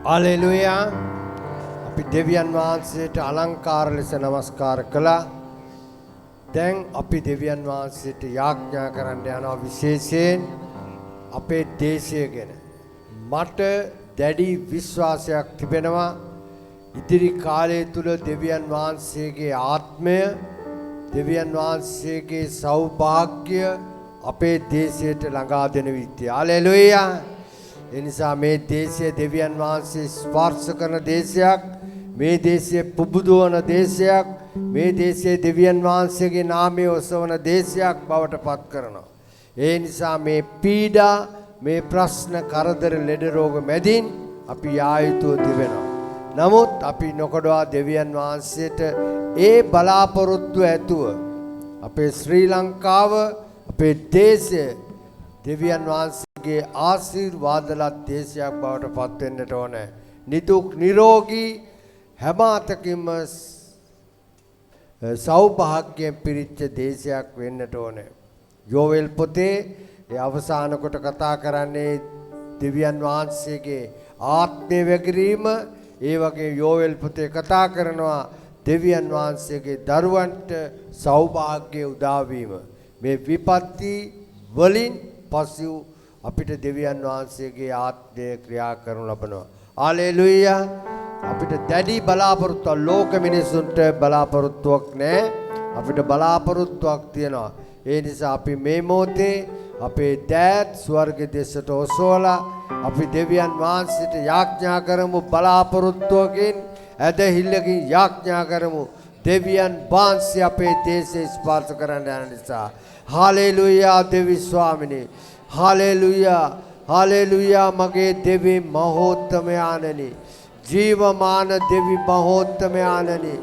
Hallelujah. අපි දෙවියන් වහන්සේට අලංකාර ලෙස නමස්කාර කළා. දැන් අපි දෙවියන් වහන්සේට යාඥා කරන්න යනවා විශේෂයෙන් අපේ දේශය ගැන. මට දැඩි විශ්වාසයක් තිබෙනවා ඉදිරි කාලය තුල දෙවියන් වහන්සේගේ ආත්මය, දෙවියන් වහන්සේගේ සෞභාග්‍ය අපේ දේශයට ළඟා දෙන විදිය. හලෙලුයා. එනිසා මේ දේශය දෙවියන් වහන්සේ ස්පර්ශ කරන දේශයක්, මේ දේශය පුබුදවන දේශයක්, මේ දේශය දෙවියන් වහන්සේගේ නාමය ඔසවන දේශයක් බවට පත් කරනවා. ඒ නිසා මේ පීඩා, මේ ප්‍රශ්න, කරදර, ලෙඩ රෝග මැදින් අපි ආයුතුව තිබෙනවා. නමුත් අපි නොකඩවා දෙවියන් වහන්සේට ඒ බලාපොරොත්තු ඇතුව අපේ ශ්‍රී ලංකාව, අපේ දේශය දෙවියන් වහන්සේගේ ආශිර්වාදලත් දේශයක් බවට පත් වෙන්නට ඕනේ. නිදුක් නිරෝගී හැම අතකින්ම සෞභාග්‍යයෙන් පිරිච්ච දේශයක් වෙන්නට ඕනේ. යෝවෙල් පොතේ ඒ අවසාන කොට කතා කරන්නේ දෙවියන් වහන්සේගේ ආත්මය වැගිරීම. ඒ වගේ යෝවෙල් පොතේ කතා කරනවා දෙවියන් වහන්සේගේ දරුවන්ට සෞභාග්‍ය උදා වීම. මේ විපත්ති වලින් පසු අපිට දෙවියන් වහන්සේගේ ආත්මය ක්‍රියා කරනු ලබනවා. හලෙලුයා. අපිට දැඩි බලාපොරොත්තු, ලෝක මිනිසුන්ට බලාපොරොත්තුවක් නැහැ. අපිට බලාපොරොත්තුවක් තියෙනවා. ඒ නිසා අපි මේ මොහොතේ අපේ දෑත් ස්වර්ග දෙසට ඔසවලා අපි දෙවියන් වහන්සේට යාඥා කරමු. බලාපොරොත්තුවකින්, ඇදහිල්ලකින් යාඥා කරමු. දෙවියන් වහන්සේ අපේ දේශය ස්පර්ශ කරන්න යන නිසා. හලෙලුයා. දෙවි ස්වාමිනේ, හලෙලුයා, හලෙලුයා. මගේ දෙවි මහෝත්තමයාණනි, ජීවමාන දෙවි මහෝත්තමයාණනි,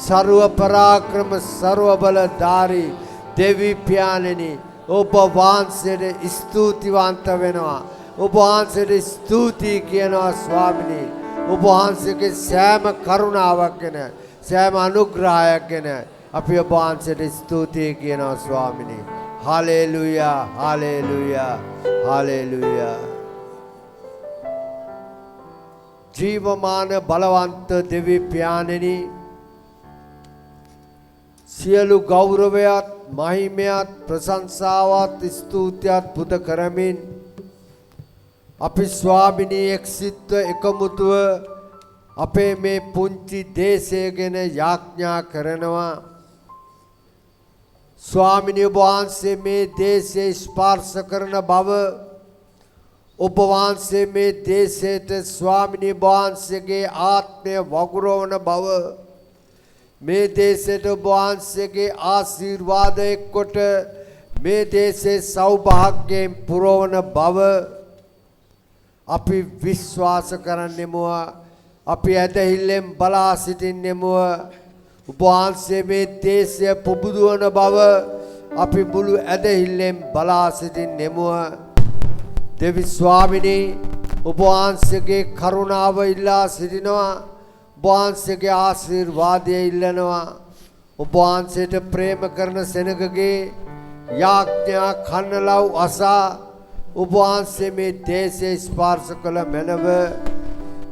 ਸਰව පරාක්‍රම ਸਰව බලධාරී දෙවි පියාණනි, ඔබ වහන්සේට ස්තුතිවන්ත වෙනවා. ඔබ වහන්සේට ස්තුතියි කියනවා ස්වාමිනේ. ඔබ වහන්සේගේ සෑම කරුණාවක් ගැන, සෑම අනුග්‍රහයක් ගැන අපි ඔබ වහන්සේට ස්තුතියි කියනවා ස්වාමිනේ. Hallelujah, hallelujah, hallelujah. ජීවමාන බලවන්ත දෙවි පියාණෙනි, සියලු ගෞරවයත්, මහිමයත්, ප්‍රශංසාවත්, ස්තුතියත් පුද කරමින් අපි ස්වාමිනී එක්සිත්ව එකමුතුව අපේ මේ පුංචි දේශය ගැන යාඥා කරනවා. ස්වාමිනී, ඔබ වහන්සේ මේ දේශය ස්පර්ශ කරන බව, ඔබ වහන්සේ මේ දේශයට ස්වාමිනී වහන්සේගේ ආත්මය වගුරවන බව, මේ දේශයට ඔබ වහන්සේගේ ආශිර්වාද එක්කොට මේ දේශයේ සෞභාග්‍යයෙන් පුරවන බව අපි විශ්වාස කරන්නෙමු. අපි ඇදහිල්ලෙන් බලා සිටින්නෙමු. ඔබ වහන්සේ මේ දේශය පුබුදවන බව අපි මුළු ඇදහිල්ලෙන් බලා සිටින්නෙමු. දෙවි ස්වාමිනී, ඔබ වහන්සේගේ කරුණාව ඉල්ලා සිටිනවා. ඔබ වහන්සේගේ ආශිර්වාදය ඉල්ලනවා. ඔබ වහන්සේට ප්‍රේම කරන සෙනගගේ යාඥා කන්නලව් අසා ඔබ වහන්සේ මේ දේශය ස්පර්ශ කළ මැනව.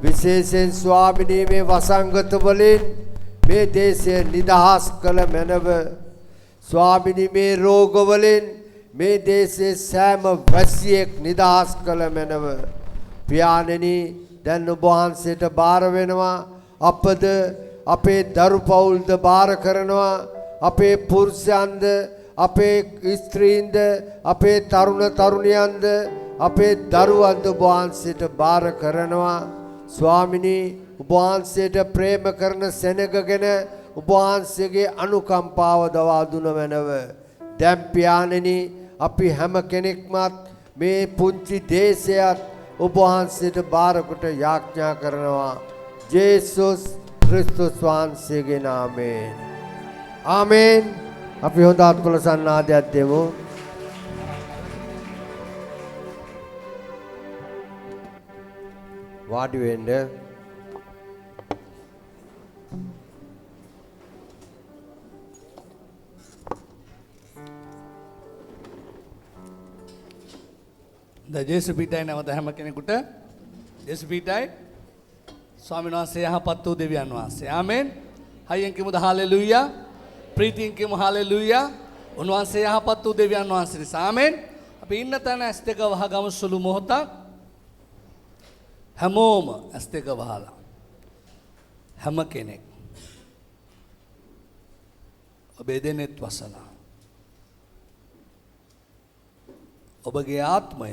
විශේෂයෙන් ස්වාමිනී, මේ වසංගත වලින් මේ දේශය නිදහස් කළ මැනව. ස්වාමිනී, මේ රෝග වලින් මේ දේශයේ සෑම වැසියෙක් නිදහස් කළ මැනව. පියාණෙනි, දැන් ඔබ වහන්සේට බාර වෙනවා. අපද, අපේ දරු පවුල්ද බාර කරනවා. අපේ පුරුෂයන්ද, අපේ ස්ත්‍රීන්ද, අපේ තරුණ තරුණියන්ද, අපේ දරුවන්ද ඔබ වහන්සේට බාර කරනවා. ස්වාමිනී, ඔබ වහන්සේට ප්‍රේම කරන සෙනගගෙන ඔබ වහන්සේගේ අනුකම්පාව දවා දුන මැනව. දැන් පියාණෙනි, අපි හැම කෙනෙක්මත් මේ පුංචි දේශයත් ඔබ වහන්සේට බාර කොට යාඥා කරනවා. ජේසුස් ක්‍රිස්තුස් වහන්සේගේ නාමයෙන්. ආමේන්. අපි හොඳ අත්කොල සන්නාදයක් දෙමු. වාඩි වෙන්න. ද ජේසු පීඨයි නැවත හැම කෙනෙකුට ජේසු පීඨයි ස්වාමීන් වහන්සේ යහපත් වූ දෙවියන් වහන්සේ. ආමෙන්. හයියෙන් කියමුද හාලෙලූයා. ප්‍රීතියෙන් කියමු හාලෙලූයා. උන්වහන්සේ යහපත් වූ දෙවියන් වහන්සේ නිසා. ආමෙන්. අපි ඉන්න තැන ඇස් දෙක වහගමු සුළු මොහොතක්. හැමෝම ඇස් දෙක වහලා. හැම කෙනෙක් ඔබේ දෙනෙත් වසලා. ඔබගේ ආත්මය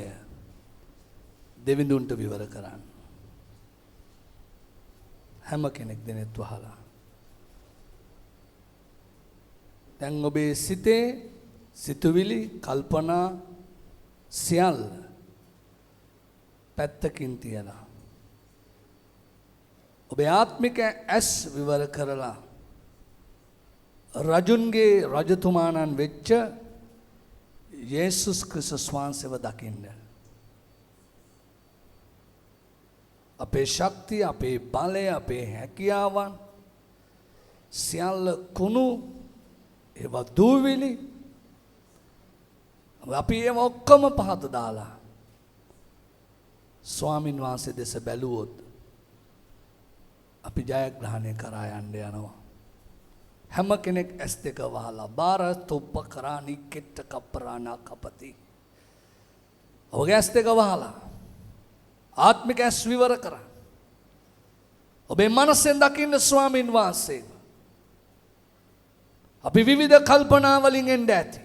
දෙවිඳුන්ට විවර කරන්න. හැම කෙනෙක් දෙනෙත් වහලා. දැන් ඔබේ සිතේ සිතුවිලි කල්පනා සියල්ල පැත්තකින් තියලා ඔබේ ආත්මික ඇස් විවර කරලා රජුන්ගේ රජතුමාණන් වෙච්ච යේසුස් ක්‍රිස්තුස් වහන්සේව දකින්න. අපේ ශක්තිය, අපේ බලය, අපේ හැකියාවන් සියල්ල කුණු ඒවා දූවිලි අපි ඒව ඔක්කොම පහත දාලා ස්වාමින් වහන්සේ දෙස බැලුවොත් අපි ජයග්‍රහණය කරා යන්න යනවා. හැම කෙනෙක් ඇස් දෙක වහලා බාර තුප්ප කරානි කෙට්ට කප්පරානා කපති. ඔබගේ ඇස් දෙක වහලා ආත්මික ඇස් විවර කරා. ඔබේ මනසෙන් දකින්න ස්වාමින් වහන්සේ. අපි විවිධ කල්පනා වලින් එන්න ඇති.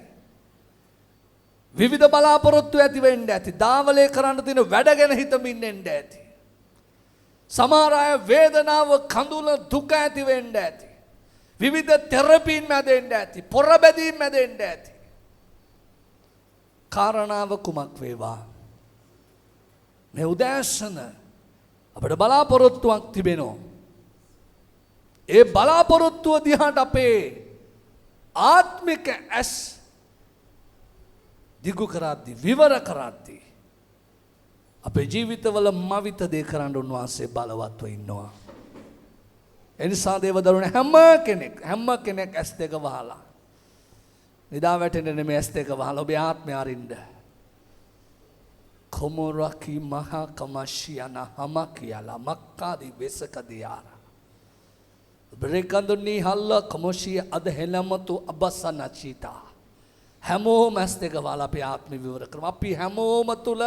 විවිධ බලාපොරොත්තු ඇති වෙන්න ඇති. දාවලේ කරන්න තියෙන වැඩ ගැන හිතමින් එන්න ඇති. සමහර අය වේදනාව කඳුල දුක ඇති වෙන්න ඇති. විවිධ තෙරපීන් මැදෙන්න ඇති. පොරබැදීම් මැදෙන්න ඇති. කාරණාව කුමක් වේවා? මේ උදෑසන අපිට බලාපොරොත්තුවක් තිබෙනවා. ඒ බලාපොරොත්තුව දිහාට අපේ ආත්මික ඇස් දිගු කරද්දී විවර කරද්දී අපේ ජීවිතවල මවිත දේ කරන්න උන්වහන්සේ බලවත්ව ඉන්නවා. එනිසා දේවදරුවනේ හැම කෙනෙක් ඇස් දෙක වහලා නිදා වැටෙන්න නෙමෙයි ඇස් දෙක වහලා ඔබේ ආත්මය අරින්න. කොමොරකි මහා කමශියන හම කියලා මක්කාදි වෙසකදියාර බ්‍රේකන්දුනි හල්ල කමොෂිය අද හෙලමතු අබසන චීතා. හැමෝම ඇස් දෙක වහලා අපේ ආත්මය විවර කරමු. අපි හැමෝම තුල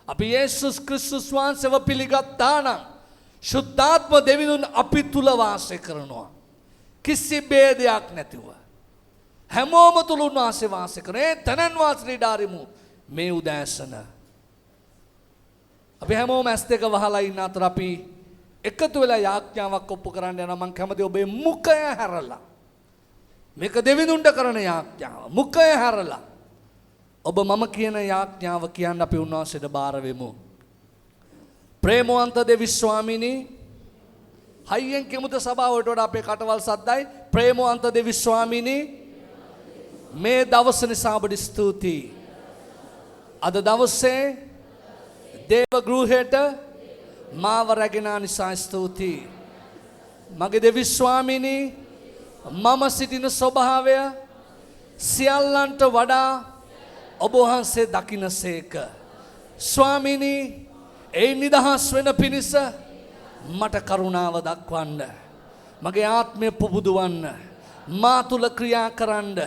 අපි යේසුස් ක්‍රිස්තුස් වහන්සේව පිළිගත්තා නම් ශුද්ධාත්ම දෙවිඳුන් අපි තුල වාසය කරනවා. කිසි ભેදයක් නැතිව හැමෝම තුල උන්වහන්සේ වාසය කරන ඒ තනන් වාසී ඩාරිමු මේ උදෑසන අපි හැමෝම ඇස් දෙක වහලා ඉන්න අතර අපි එකතු වෙලා යාඥාවක් ඔප්පු කරන්න යනවා. මම කැමති ඔබේ මුඛය හැරලා මේක දෙවිඳුන්ට කරන යාඥාව. මුඛය හැරලා ඔබ මම කියන යාඥාව කියන්න අපි උන්වහන්සේට බාර වෙමු. ප්‍රේමවන්ත දෙවි ස්වාමිනී හයියෙන් කෙමුද සභාවට වඩා අපේ කටවල් සද්දයි. ප්‍රේමවන්ත දෙවි ස්වාමිනී මේ දවස නිසා ඔබට ස්තුතියි. අද දවසේ දේව ගෘහයට මාව රැගෙන නිසා ස්තුතියි. මගේ දෙවි ස්වාමිනී මම සිටින ස්වභාවය සියල්ලන්ට වඩා ඔබ වහන්සේ දකින්නසේක. ස්වාමිනී ඒ නිදහස් වෙන පිණිස මට කරුණාව දක්වන්න. මගේ ආත්මය පුබුදවන්න. මා තුල ක්‍රියා කරන්න.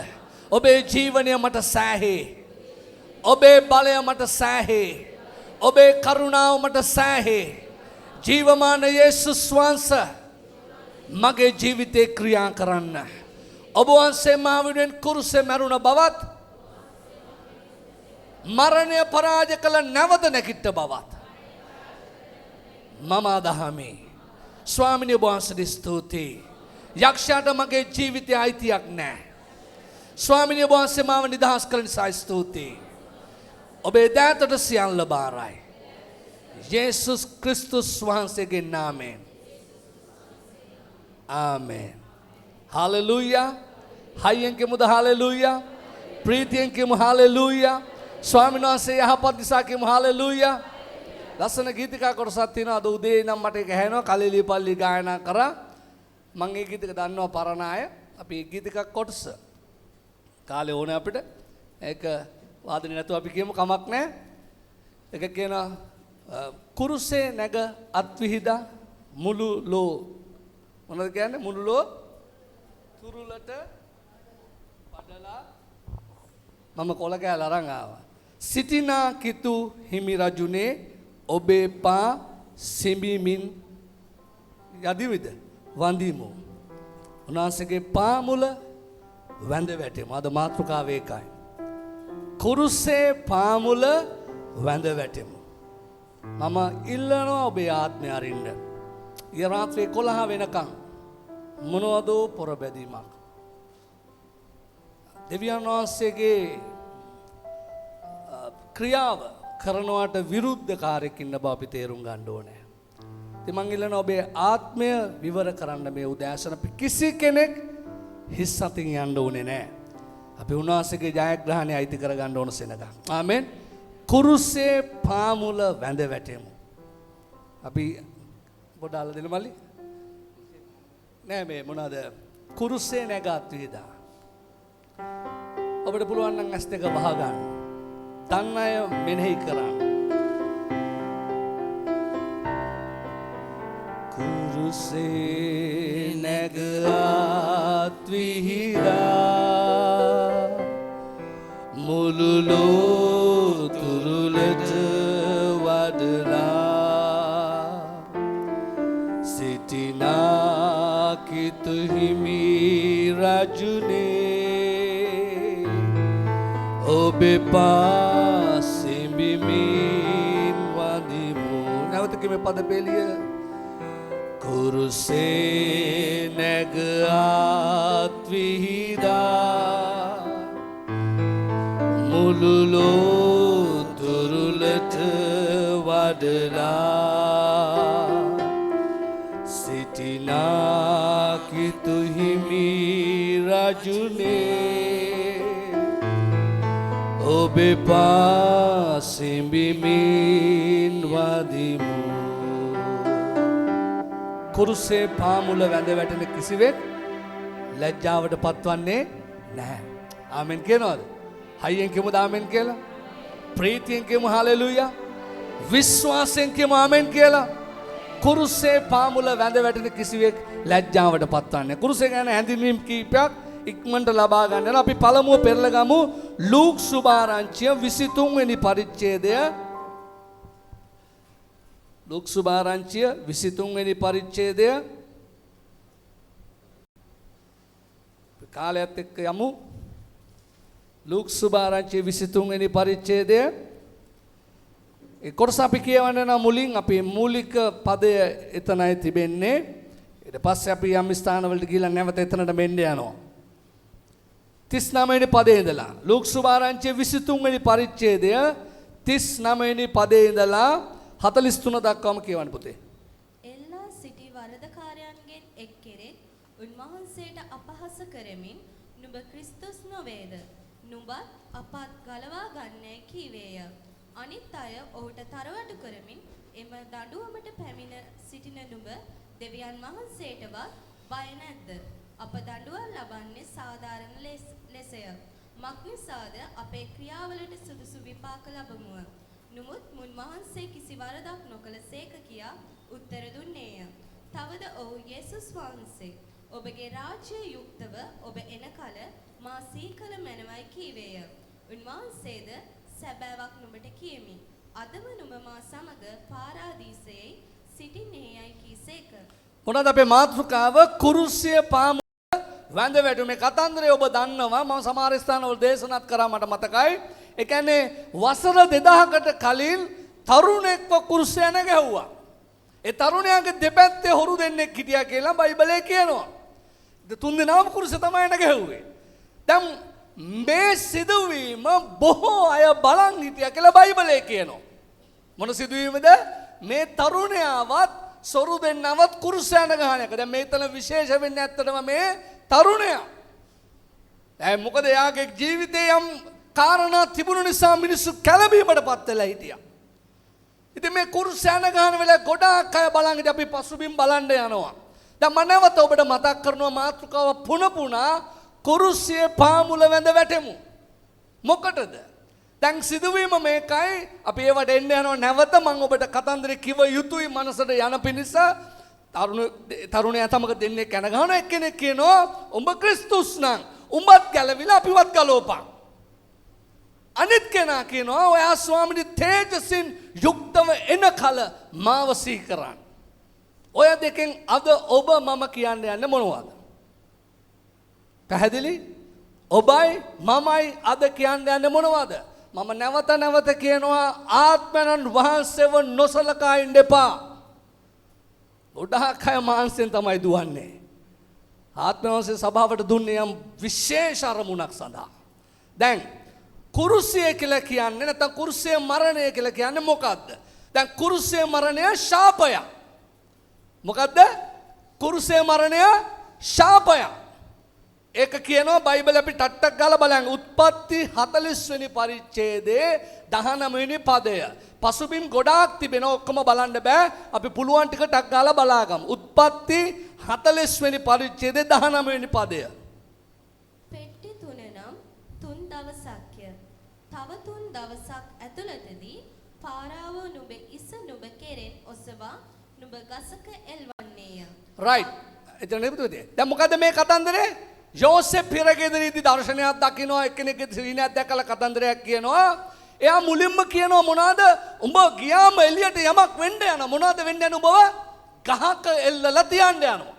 ඔබේ ජීවනය මට සෑහේ. ඔබේ බලය මට සෑහේ. ඔබේ කරුණාව මට සෑහේ. ජීවමාන යේසුස් වහන්සේ මගේ ජීවිතේ ක්‍රියා කරන්න. ඔබ වහන්සේ මා වෙනුවෙන් කුරුසේ මරුණ බවත් මරණය පරාජය කළ නැවත නැගිට බවත් මම අදහමි. ස්වාමිනී ඔබ වහන්සේට ස්තුතියි. යක්ෂයාට මගේ ජීවිතයේ අයිතියක් නැහැ. ස්වාමිනී ඔබ වහන්සේ මාව නිදහස් කළ නිසා ස්තුතියි. ඔබේ දෑතට සියල්ල බාරයි. යේසුස් ක්‍රිස්තුස් වහන්සේගේ නාමයෙන්. ආමෙන්. හාලෙලූයා. හයියෙන් කියමුද හාලෙලූයා. ප්‍රීතියෙන් කියමු හාලෙලූයා. ස්වාමීන් වහන්සේ යහපත් නිසා කියමු හාලෙලූයා. ලස්සන ගීතිකා කොටසක් තියෙනවා. අද උදේ නම් මට ඒක ඇහෙනවා. කලිලි පල්ලි ගායනා කරා. මම ඒ ගීතික දන්නවා පරණ අය. අපි ඒ ගීතිකා කොටස කාලේ ඕනේ අපිට. ඒක වාදනේ නැතුව අපි කියමු කමක් නැහැ. ඒක කියනවා කුරුසේ නැග අත් විහිදා මුළු ලෝ මොනවද කියන්නේ මුළු ලෝ තුරුලට පඩලා මම කොළ කෑල්ල අරන් ආවා. සිටිනා කිතු හිමි රජුනේ ඔබේ පා සිඹිමින් යදිවිද වඳිමු. උන්වහන්සේගේ පා මුල වැඳ වැටෙමු. අද මාතෘකාව ඒකයි. කුරුසේ පා මුල වැඳ වැටෙමු. මම ඉල්ලනවා ඔබේ ආත්මය අරින්න. ඊ රාත්‍රියේ 11 වෙනකන් මොනවද පොරබැදීමක්. දෙවියන් වහන්සේගේ ක්‍රියාව කරනවට විරුද්ධ කාර්යයක් ඉන්න බව අපි තේරුම් ගන්න ඕනේ. ඉතින් මං ඉල්ලනවා ඔබේ ආත්මය විවර කරන්න මේ උදෑසන අපි කිසි කෙනෙක් හිස් අතින් යන්න ඕනේ නැහැ. අපි උන්වහන්සේගේ ජයග්‍රහණය අයිති කර ගන්න ඕන සෙනඟ. ආමෙන්. කුරුසේ පාමුල වැඳ වැටෙමු. අපි පොඩ්ඩක් දෙන්න මල්ලි. නෑ මේ මොනවාද කුරුසේ නැගත් විදා. ඔබට පුළුවන් නම් ඇස් දෙක වහ ගන්න. තන් අය මෙනෙහි කරන්න. කුරුසේ නැගත් විහිදා මුළු ලෝ තුරුලට වඩලා සිටිනා කිතු හිමි රජුනේ ඔබේ පා සිඹිමින් වඳිමු. නැවත කිව්වේ පද පෙළිය. කුරුසේ නැගත් විහිදා මුළු ලෝ තුරුලට වඩලා සිටිනා කිතු හිමි රජුනේ ඔබේ පා සිඹිමින් වදිමු. කුරුසේ පාමුල වැඳ වැටෙන කිසිවෙක් ලැජ්ජාවට පත්වන්නේ නැහැ. ආමෙන් කියනවද? හයියෙන් කියමුද ආමෙන් කියලා? ප්‍රීතියෙන් කියමු හලෙලූයා. විශ්වාසයෙන් කියමු ආමෙන් කියලා. කුරුසේ පාමුල වැඳ වැටෙන කිසිවෙක් ලැජ්ජාවට පත්වන්නේ. කුරුසේ ගැන හැඳින්වීම් කීපයක් ඉක්මනට ලබා ගන්න. අපි පළමුව පෙරලා ගමු ලූක් සුභාරංචිය 23 වෙනි පරිච්ඡේදය. ලූක් සුභාරංචිය 23 වෙනි පරිච්ඡේදය. කාලයත් එක්ක යමු. ලූක් සුභාරංචිය 23 වෙනි පරිච්ඡේදය. ඒ කොටස අපි කියවන්න නම් මුලින් අපි මූලික පදය එතනයි තිබෙන්නේ. ඊට පස්සේ අපි යම් ස්ථානවලට ගිහිල්ලා නැවත එතනට මෙන්න යනවා. 39 වෙනි පදේ ඉඳලා ලූක් සුභාරංචිය 23 වෙනි පරිච්ඡේදය 39 වෙනි පදේ ඉඳලා 43 දක්වාම කියවන්න පුතේ. එල්ලා සිටි වරදකාරයන්ගෙන් එක් කෙරෙක් උන්වහන්සේට අපහාස කරමින් නුඹ ක්‍රිස්තුස් නොවේද? නුඹත් අපත් ගලවා ගන්නෑ කීවේය. අනිත් අය ඔහුට තරවටු කරමින් එම දඬුවමට පැමිණ සිටින නුඹ දෙවියන් වහන්සේටවත් බය නැද්ද? අප දඬුවම් ලබන්නේ සාධාරණ ලෙසය. මක්නිසාද අපේ ක්‍රියාවලට සුදුසු විපාක ලබමුව. නුමුත් මුන්වහන්සේ කිසි වරදක් නොකළ සේක කියා උත්තර දුන්නේය. තවද ඔහු යේසුස් වහන්සේ ඔබගේ රාජ්‍ය යුක්තව ඔබ එන කල මා සීකල මැනවයි කීවේය. උන්වහන්සේද සැබෑවක් නුඹට කියමි. අදම නුඹ මා සමග පාරාදීසයේ සිටින්නේයයි කීසේක. මොනවාද අපේ මාතෘකාව? කුරුසිය පාමුල වැඳ වැටු. මේ කතන්දරය ඔබ දන්නවා. මම සමහර ස්ථානවල දේශනාත් කරා මට මතකයි. ඒ කියන්නේ වසර 2000කට කලින් තරුණෙක්ව කුරුසිය නැගහුවා. ඒ තරුණයාගේ දෙපැත්තේ හොරු දෙන්නෙක් හිටියා කියලා බයිබලයේ කියනවා. තුන් දෙනාම කුරුසිය තමයි නැගහුවේ. දැන් මේ සිදුවීම බොහෝ අය බලන් හිටියා කියලා බයිබලයේ කියනවා. මොන සිදුවීමද? මේ තරුණයාවත් සොරු දෙන්නවත් කුරුසිය නැගහන එක. දැන් මේතන විශේෂ වෙන්නේ ඇත්තටම මේ තරුණයා. දැන් මොකද එයාගේ ජීවිතේ යම් කාරණා තිබුණු නිසා මිනිස්සු කැළඹීමට පත් වෙලා හිටියා. ඉතින් මේ කුරුසිය නැගහන වෙලාව ගොඩාක් අය බලන් හිටියා. අපි පසුබිම් බලන්න යනවා. දැන් මම නැවත ඔබට මතක් කරනවා මාතෘකාව පුනපුනා කුරුසිය පාමුල වැඳ වැටෙමු. මොකටද? දැන් සිදුවීම මේකයි. අපි ඒවට එන්න යනවා නැවත. මම ඔබට කතන්දරේ කිව යුතුයි මනසට යන පිණිස. තරුණයා සමග දෙන්නේ කන ගහන එක්කෙනෙක් කියනවා උඹ ක්‍රිස්තුස් නම් උඹත් ගැලවිලා අපිවත් ගලවපන්. අනිත් කෙනා කියනවා ඔයා ස්වාමීනි තේජසින් යුක්තව එන කල මාව සිහි කරන්න. ඔය දෙකෙන් අද ඔබ මම කියන්න යන්නේ මොනවද? පැහැදිලි? ඔබයි මමයි අද කියන්න යන්නේ මොනවද? මම නැවත නැවත කියනවා ආත්මයන් වහන්සේව නොසලකා ඉන්න එපා. ගොඩාක් අය මාංශයෙන් තමයි දුවන්නේ. ආත්ම වහන්සේ සභාවට දුන්නේ යම් විශේෂ අරමුණක් සඳහා. දැන් කුරුසිය කියලා කියන්නේ නැත්නම් කුරුසිය මරණය කියලා කියන්නේ මොකද්ද? දැන් කුරුසිය මරණය ශාපය. මොකද්ද? කුරුසිය මරණය ශාපය. ඒක කියනවා බයිබල් අපි ටට්ටක් ගාලා බලන්න. උත්පත්ති 40 වෙනි පරිච්ඡේදයේ 19 වෙනි පදය. පසුබිම් ගොඩාක් තිබෙනවා ඔක්කොම බලන්න බෑ. අපි පුළුවන් ටික ටක් ගාලා බලාගමු. උත්පත්ති 40 වෙනි පරිච්ඡේදයේ 19 වෙනි පදය. පෙට්ටි තුන නම් 3 දවසක්ය. තව 3 දවසක් ඇතුළතදී පාරාව නුඹ ඉස නුඹ කෙරෙන් ඔසවා නුඹ ගසක එල්වන්නේය. රයිට්. එතන නෙබුද? දැන් මොකද මේ කතන්දරේ? යෝසෙෆ් හිරගෙදරදී දර්ශනයක් දකිනවා එක්කෙනෙක්ගේ සිහිනයක් දැකලා කතන්දරයක් කියනවා. එයා මුලින්ම කියනවා මොනවාද? උඹ ගියාම එළියට යමක් වෙන්න යනවා. මොනවාද වෙන්න යන උඹව? ගහක එල්ලලා තියන්න යනවා.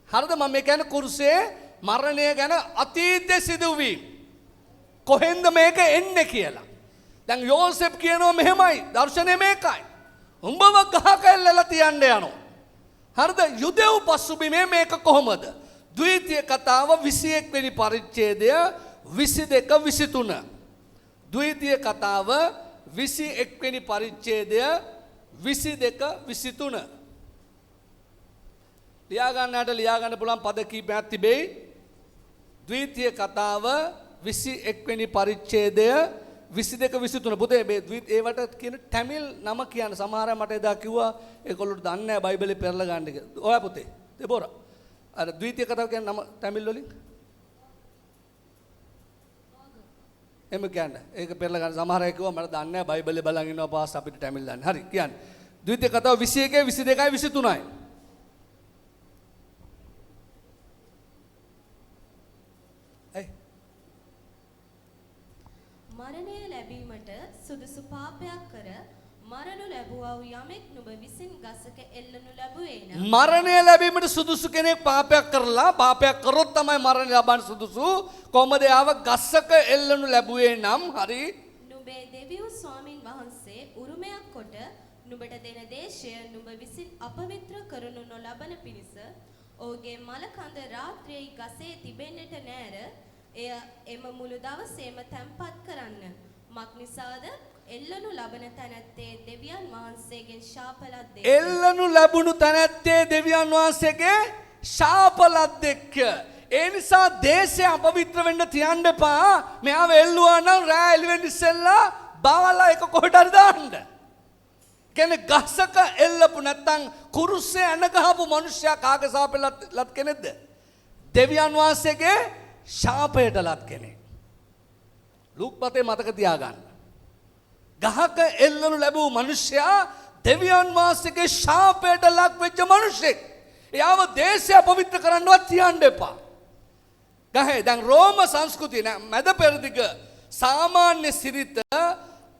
හරිද? මම මේ කියන්නේ කුරුසේ මරණය ගැන අතීතයේ සිදුවීම්. කොහෙන්ද මේක එන්නේ කියලා. දැන් යෝසෙෆ් කියනවා මෙහෙමයි. දර්ශනය මේකයි. උඹව ගහක එල්ලලා තියන්න යනවා. හරිද? යුදෙව් පසුබිමේ මේක කොහොමද? ද්විතීය කතාව 21 වෙනි පරිච්ඡේදය 22 23. ද්විතීය කතාව 21 වෙනි පරිච්ඡේදය 22 23. ලියා ගන්න පුළුවන් පද කීපයක් තිබෙයි. ද්විතීය කතාව 21 වෙනි පරිච්ඡේදය 22 23. පුතේ මේ ඒවට කියන තමිල් නම කියන්න සමහර අය මට එදා කිව්වා ඒගොල්ලෝ දන්නේ නැහැ බයිබලේ පෙරලා ගන්න කියලා. ඔයා පුතේ දෙබෝරා අර ද්විතීය කතාව කියන්නේ නම තමිල් වලින් එම කියන්නේ ඒක පෙරලා ගන්න සමහර අය කිව්වා මට දන්නේ නැහැ බයිබලේ බලන් ඉන්නවා පාස් අපිට තමිල් දන්නේ. හරි කියන්නේ ද්විතීය කතාව 21 22 23යි. මරණය ලැබීමට සුදුසු පාපයක් කර මරණු ලැබුවා වූ යමෙක් නුඹ විසින් ගසක එල්ලනු ලැබුවේ නම් මරණය ලැබීමට සුදුසු කෙනෙක් පාපයක් කරලා පාපයක් කරොත් තමයි මරණය ලබන්න සුදුසු. කොහොමද ආව ගසක එල්ලනු ලැබුවේ නම් හරි නුඹේ දෙවියෝ ස්වාමින් වහන්සේ උරුමයක් කොට නුඹට දෙන දේශය නුඹ විසින් අපවිත්‍ර කරනු නොලබන පිණිස ඔහුගේ මල කඳ රාත්‍රියේ ගසේ තිබෙන්නට නැර එය එම මුළු දවසේම තැන්පත් කරන්න. මක් නිසාද එල්ලනු ලබන තැනැත්තේ දෙවියන් වහන්සේගෙන් ශාප ලද්දෙක්. එල්ලනු ලැබුණු තැනැත්තේ දෙවියන් වහන්සේගේ ශාප ලද්දෙක්. ඒ නිසා දේශය අපවිත්‍ර වෙන්න තියන්න එපා. මෙයාව එල්ලුවා නම් රෑ එළි වෙන්න ඉස්සෙල්ලා බවලා එක කොහෙට හරි දාන්න. කියන්නේ ගසක එල්ලපු නැත්තම් කුරුස්සේ අන ගහපු මිනිස්සයා කාගේ ශාපෙ ලත් කෙනෙක්ද? දෙවියන් වහන්සේගේ ශාපයට ලත් කෙනෙක්. ලූක්පතේ මතක තියාගන්න. ගහක එල්ලනු ලැබූ මිනිසයා දෙවියන් වහන්සේගේ ශාපයට ලක් වෙච්ච මිනිසෙක්. එයාව දේශය අපවිත්‍ර කරන්නවත් තියන්න එපා. ගහේ දැන් රෝම සංස්කෘතිය මැද පෙරදිග සාමාන්‍ය සිරිත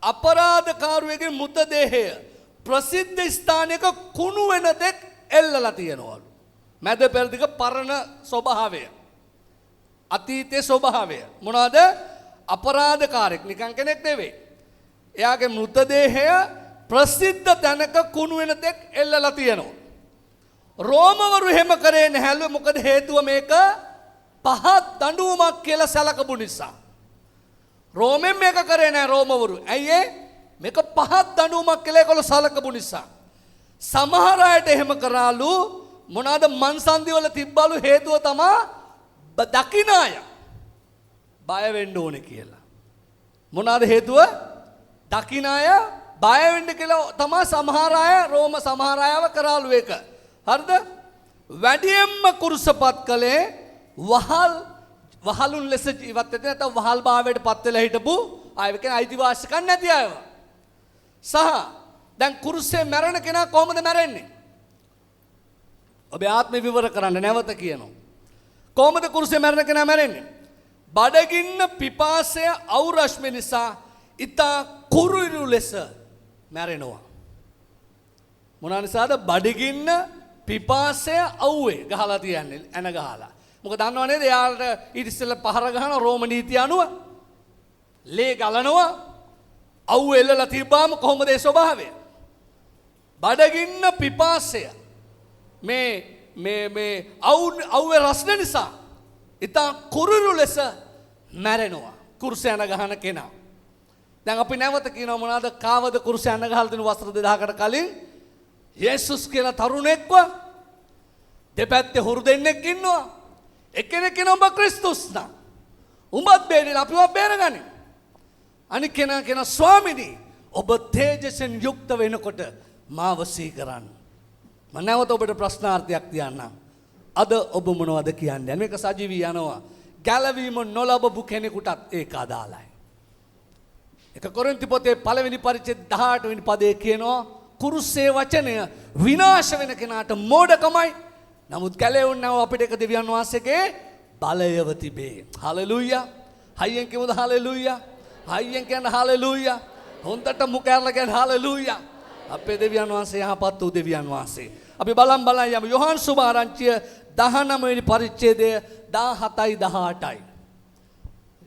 අපරාධකාරයෙකුගේ මృతදේහය ප්‍රසිද්ධ ස්ථානයක කුණු වෙන දෙක් එල්ලලා තියනවලු. මැද පෙරදිග පරණ ස්වභාවය. අතීතයේ ස්වභාවය මොනවාද? අපරාධකාරයෙක් නිකන් කෙනෙක් නෙවෙයි. එයාගේ මృతදේහය ප්‍රසිද්ධ තැනක කුණු වෙන දෙක් එල්ලලා තියෙනවා. රෝමවරු එහෙම කරේ නැහැලු. මොකද හේතුව මේක පහත් දඬුවමක් කියලා සැලකපු නිසා. රෝමෙන් මේක කරේ නැහැ රෝමවරු. ඇයි ඒ? මේක පහත් දඬුවමක් කියලා ඒගොල්ලෝ සැලකපු නිසා. සමහර අයට එහෙම කරාලු. මොනවාද මන්සන්දි වල තිබ්බලු හේතුව තමයි දකින්න අය බය වෙන්න ඕනේ කියලා. මොනවාද හේතුව? දකින්න අය බය වෙන්න කියලා තමයි සමහර අය රෝම සමහර අයව කරාලු ඒක. හරිද? වැඩියෙන්ම කුරුසපත් කළේ වහලුන් ලෙස ජීවත් වෙන්න නැත්නම් වහල් භාවයට පත් වෙලා හිටපු අය කියන්නේ අයිතිවාසිකම් නැති අයව. සහ දැන් කුරුසේ මැරෙන කෙනා කොහොමද මැරෙන්නේ? ඔබේ ආත්මය විවර කරන්න නැවත කියනවා. කොහොමද කුරුසේ මැරෙන කෙනා මැරෙන්නේ? බඩගින්න පිපාසය අවුරශ්මි නිසා ඉතා කුරුරු ලෙස මැරෙනවා. මොනවා නිසාද? බඩගින්න පිපාසය අවුවේ ගහලා තියන්නේ ඇන ගහලා. මොකද දන්නව නේද? එයාට ඊට ඉස්සෙල්ලා පහර ගහන රෝම නීතිය අනුව ලේ ගලනවා. අවුව එල්ලලා තිබ්බාම කොහොමද ඒ ස්වභාවය? බඩගින්න පිපාසය මේ අවුවේ රස්න නිසා ඉතා කුරුරු ලෙස මැරෙනවා කුරුසේ ඇන ගහන කෙනා. දැන් අපි නැවත කියනවා මොනවාද? කාවද කුරුසේ ඇන ගහලා තිනු වසර 2000කට කලින් යේසුස් කියලා තරුණෙක්ව දෙපැත්තේ හුරු දෙන්නෙක් ඉන්නවා. එක්කෙනෙක් කියනවා ඔබ ක්‍රිස්තුස් නා. උඹත් බේරෙලා අපිව බේරගනි. අනික කෙනා කියන ස්වාමිනී ඔබ තේජසෙන් යුක්ත වෙනකොට මාව සිහි කරන්න. මම නැවත ඔබට ප්‍රශ්නාර්ථයක් තියන්නම්. අද ඔබ මොනවද කියන්නේ? මේක සජීවී යනවා. ගැලවීම නොලබපු කෙනෙකුටත් ඒක අදාළයි. එක කොරින්ති පොතේ පළවෙනි පරිච්ඡේද 18 වෙනි පදයේ කියනවා කුරුසේ වචනය විනාශ වෙන කෙනාට මෝඩකමයි. නමුත් ගැලෙවුන්නව අපිට එක දෙවියන් වහන්සේගේ බලයව තිබේ. හලෙලූයා. හයියෙන් කියමුද හලෙලූයා. හයියෙන් කියන්න හලෙලූයා. හොන්දට මුකැරලා කියන්න හලෙලූයා. අපේ දෙවියන් වහන්සේ යහපත් වූ දෙවියන් වහන්සේ. අපි බලන් යමු යොහාන් සුභාරංචිය 19 වෙනි පරිච්ඡේදය 17යි 18යි.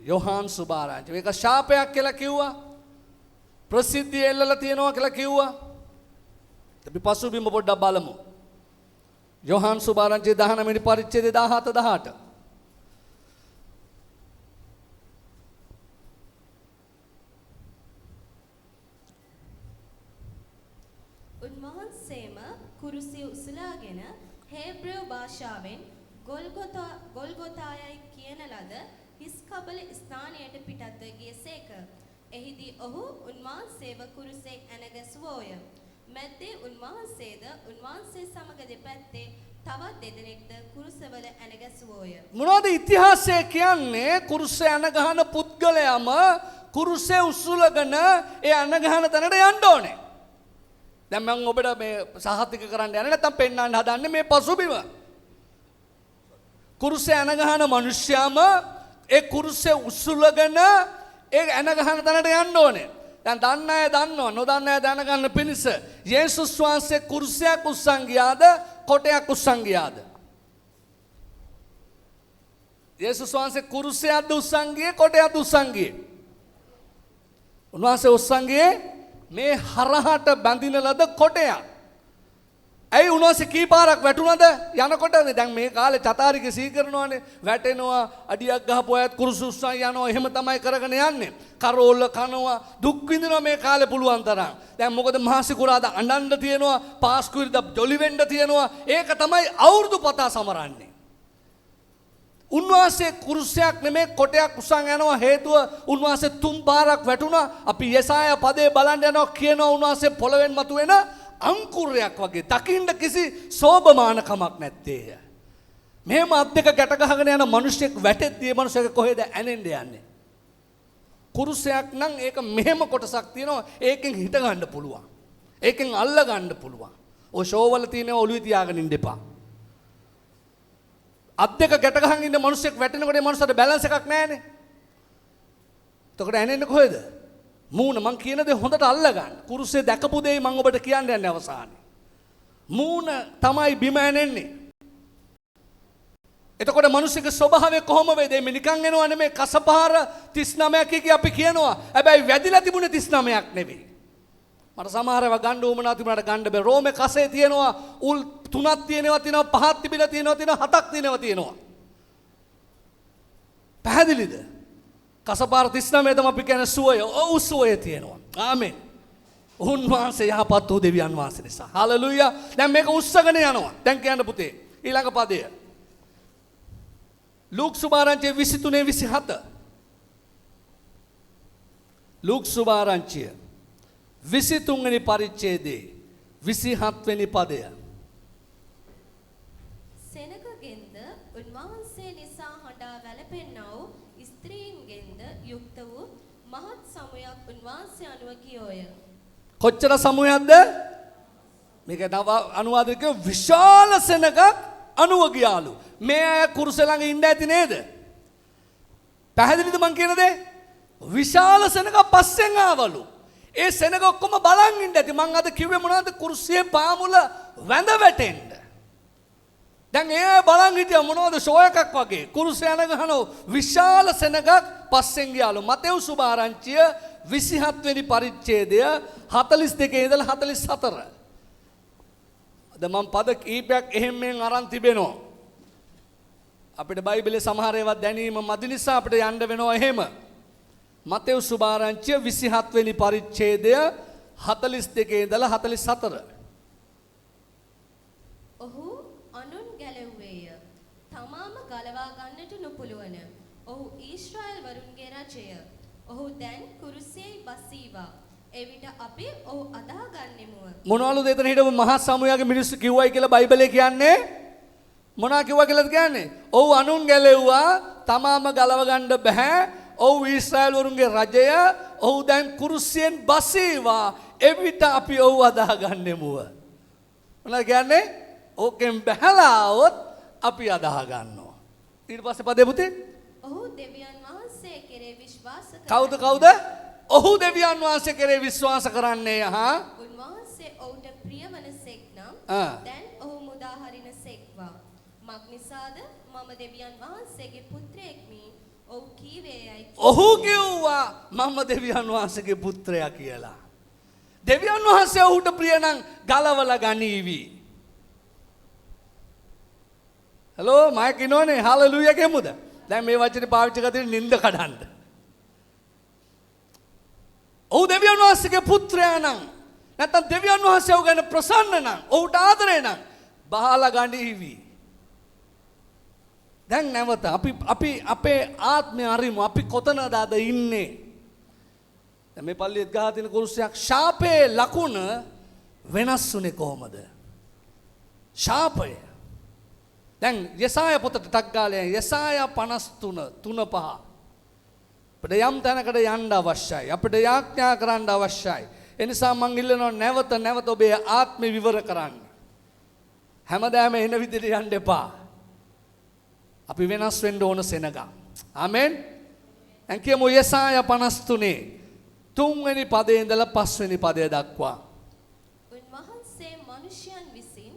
යොහාන් සුභාරංචිය. මේක ශාපයක් කියලා කිව්වා. ප්‍රසිද්ධිය එල්ලලා තියෙනවා කියලා කිව්වා. අපි පසුබිම පොඩ්ඩක් බලමු. යොහාන් සුභාරංචිය 19 වෙනි පරිච්ඡේදය 17 18. උන්වහන්සේම කුරුසිය උසලාගෙන හේබ්‍රෙව් භාෂාවෙන් ගොල්ගොතායයි කියන ලද හිස් කබල ස්ථානයට පිටත්ව ගියසේක. එහිදී ඔහු උන්වහන්සේව කුරුසේ ඇනගැසුවෝය. මැද්දේ උන්වහන්සේද උන්වහන්සේ සමග දෙපැත්තේ තවත් දෙදෙනෙක්ද කුරුසවල ඇනගැසුවෝය. මොනවද ඉතිහාසය කියන්නේ? කුරුසේ ඇනගහන පුද්ගලයාම කුරුසේ උසුලගෙන ඒ ඇනගහන තැනට යන්න ඕනේ. දැන් මම ඔබට මේ සහතික කරන්න යන්නේ නැත්නම් පෙන්වන්න හදන්නේ මේ පසුබිම. කුරුසේ ඇනගහන මිනිස්යාම ඒ කුරුසේ උසුලගෙන ඒ ඇනගහන තැනට යන්න ඕනේ. දැන් දන්න අය දන්නවා, නොදන්න අය දැනගන්න පිණිස යේසුස් වහන්සේ කුරුසයක් උස්සන් ගියාද, කොටයක් උස්සන් ගියාද? යේසුස් වහන්සේ කුරුසයක්ද උස්සන් ගියේ, කොටයක්ද උස්සන් ගියේ? උන්වහන්සේ උස්සන් ගියේ මේ හරහට බැඳින ලද කොටයක්. ඇයි උන්වහන්සේ කී පාරක් වැටුණාද යනකොට? දැන් මේ කාලේ චතාරික සී කරනවානේ. වැටෙනවා, අඩියක් ගහපු අයත් කුරුසු උස්සන් යනවා. එහෙම තමයි කරගෙන යන්නේ. කරෝල කනවා, දුක් විඳිනවා මේ කාලේ පුළුවන් තරම්. දැන් මොකද මහසිකුරාදා අඬන්න තියෙනවා, පාස්කුරිදා ජොලි වෙන්න තියෙනවා. ඒක තමයි අවුරුදු පතා සමරන්නේ. උන්වහන්සේ කුරුසයක් නෙමේ කොටයක් උස්සන් යනවා. හේතුව උන්වහන්සේ 3 පාරක් වැටුණා. අපි යෙසායා පදේ බලන්න යනවා කියනවා උන්වහන්සේ පොළවෙන් මතුවෙන අංකුරයක් වගේ. දකින්න කිසි සෝභමානකමක් නැත්තේය. මෙහෙම අත් දෙක ගැට ගහගෙන යන මිනිහෙක් වැටෙද්දී මිනිහෙක් කොහෙද ඇනෙන්න යන්නේ? කුරුසයක් නම් ඒක මෙහෙම කොටසක් තියෙනවා. ඒකෙන් හිට ගන්න පුළුවන්. ඒකෙන් අල්ල ගන්න පුළුවන්. ඔය ෂෝවල තියෙනවා ඔළුවේ තියාගෙන ඉන්න එපා. අත් දෙක ගැට ගහන් ඉන්න මිනිහෙක් වැටෙනකොට ඒ මිනිහට බැලන්ස් එකක් නැහැනේ. එතකොට ඇනෙන්නේ කොහෙද? මූණ. මං කියන දේ හොඳට අල්ල ගන්න. කුරුසේ දැකපු දේ මං ඔබට කියන්න යන්නේ අවසානයේ. මූණ තමයි බිම ඇනෙන්නේ. එතකොට මිනිස්සුගේ ස්වභාවය කොහොම වේද? මේ නිකන් එනවා නෙමෙයි. කසපහර 39ක් කිය අපි කියනවා. හැබැයි වැදිලා තිබුණේ 39ක් නෙවෙයි. මට සමහර ඒවා ගන්න උවමනා තිබුණාට ගන්න බෑ. රෝමේ කසේ තියෙනවා උල් 3ක් තියෙනවා, 5ක් තිබිලා තියෙනවා, 7ක් තියෙනවා. පැහැදිලිද? කසපාර 39 තමයි අපි කියන සුවය. ඔව් සුවය තියෙනවා. ආමෙන්. උන්වහන්සේ යහපත් වූ දෙවියන් වහන්සේ නිසා. හලෙලූයා. දැන් මේක උස්සගෙන යනවා. දැන් කියන්න පුතේ. ඊළඟ පදය. ලූක් සුභාරංචිය 23:27. ලූක් සුභාරංචිය 23 වෙනි පරිච්ඡේදයේ 27 වෙනි පදය. සෙනගගෙන්ද උන්වහන්සේ නිසා හඬා වැළපෙන්නා වූ ස්ත්‍රීන්ගෙන්ද යුක්ත වූ මහත් සමුයක් උන්වහන්සේ අනුව කියෝය. කොච්චර සමුයක්ද? මේක නව අනුවාදය කියව විශාල සෙනගක් අනුව ගියාලු. මේ අය කුරුසේ ළඟ ඉන්න ඇති නේද? පැහැදිලිද මං කියන දේ? විශාල සෙනග පස්සෙන් ආවලු. ඒ සෙනග ඔක්කොම බලන් ඉන්න ඇති. මං අද කිව්වේ මොනවද? කුරුසියේ පාමුල වැඳ වැටෙන්න. දැන් ඒ බලන් හිටියා මොනවද ෂෝ එකක් වගේ. කුරුසේ යන ගහන විශාල සෙනගක් පස්සෙන් ගියාලු. මතෙව් සුභාරංචිය 27 වෙනි පරිච්ඡේදය 42 ඉඳලා 44. අද මම පද කීපයක් එහෙම මෙන් අරන් තිබෙනවා. අපිට බයිබලයේ සමහර ඒවා දැනීම මදි නිසා අපිට යන්න වෙනවා එහෙම. මතෙව් සුභාරංචිය 27 වෙනි පරිච්ඡේදය 42 ඉඳලා 44. ඔහු අනුන් ගැලවුවේය. තමාම ගලවා ගන්නට නොපුළුවන. ඔහු ඊශ්‍රායල් වරුන්ගේ රජය. ඔහු දැන් කුරුසියේ බසීවා. එවිට අපි ඔහු අදා ගන්නෙමුව. මොනවලුද එතන හිටපු මහා සමුයාගේ මිනිස්සු කිව්වයි කියලා බයිබලයේ කියන්නේ? මොනවා කිව්වා කියලාද කියන්නේ? ඔව් අනුන් ගැලෙව්වා, තමාම ගලව ගන්න බෑ. ඔව් ඊශ්‍රායල් වරුන්ගේ රජය. ඔව් දැන් කුරුසියෙන් බසීවා. එවිට අපි ඔව් අදා ගන්නෙමුව. මොනවද කියන්නේ? ඕකෙන් බහැලා આવොත් අපි අදා ගන්නවා. ඊට පස්සේ පදේ පුතේ? ඔහු දෙවියන් වහන්සේ කෙරේ විශ්වාස කවුද කවුද? ඔහු දෙවියන් වහන්සේ කෙරේ විශ්වාස කරන්නේ. හා උන්වහන්සේ ඔහුට ප්‍රිය වනසෙක් නම් දැන් ඔහු මුදා හරින සෙක්වා. මක් නිසාද මම දෙවියන් වහන්සේගේ පුත්‍රයෙක්මි ඔහු කීවේයයි. ඔහු කිව්වා මම දෙවියන් වහන්සේගේ පුත්‍රයා කියලා. දෙවියන් වහන්සේ ඔහුට ප්‍රිය නම් ගලවලා ගනීවි. හලෝ මම කියනෝනේ හලෙලූයා කියමුද? දැන් මේ වචනේ පාවිච්චි කරලා නින්ද කඩන්න. ඔහු දෙවියන් වහන්සේගේ පුත්‍රයා නම් නැත්නම් දෙවියන් වහන්සේ ඔහු ගැන ප්‍රසන්න නම් ඔහුට ආදරේ නම් බහලා ගනීවි. දැන් නැවත අපි අපේ ආත්මය අරිමු. අපි කොතනද අද ඉන්නේ? දැන් මේ පල්ලියත් ගහලා තියෙන කුරුසයක් ශාපේ ලකුණ වෙනස් වුනේ කොහමද? ශාපය. දැන් යෙසායා පොතට ටක් ගාලා යෙසායා 53:3-5 අපිට යම් තැනකට යන්න අවශ්‍යයි. අපිට යාඥා කරන්න අවශ්‍යයි. ඒ නිසා මං ඉල්ලනවා නැවත ඔබේ ආත්මය විවර කරන්න. හැමදාම එන විදිහට යන්න එපා. අපි වෙනස් වෙන්න ඕන සෙනග. ආමෙන්. දැන් කියමු යෙසායා 53 3 වෙනි පදේ ඉඳලා 5 වෙනි පදය දක්වා. උන්වහන්සේ මිනිසයන් විසින්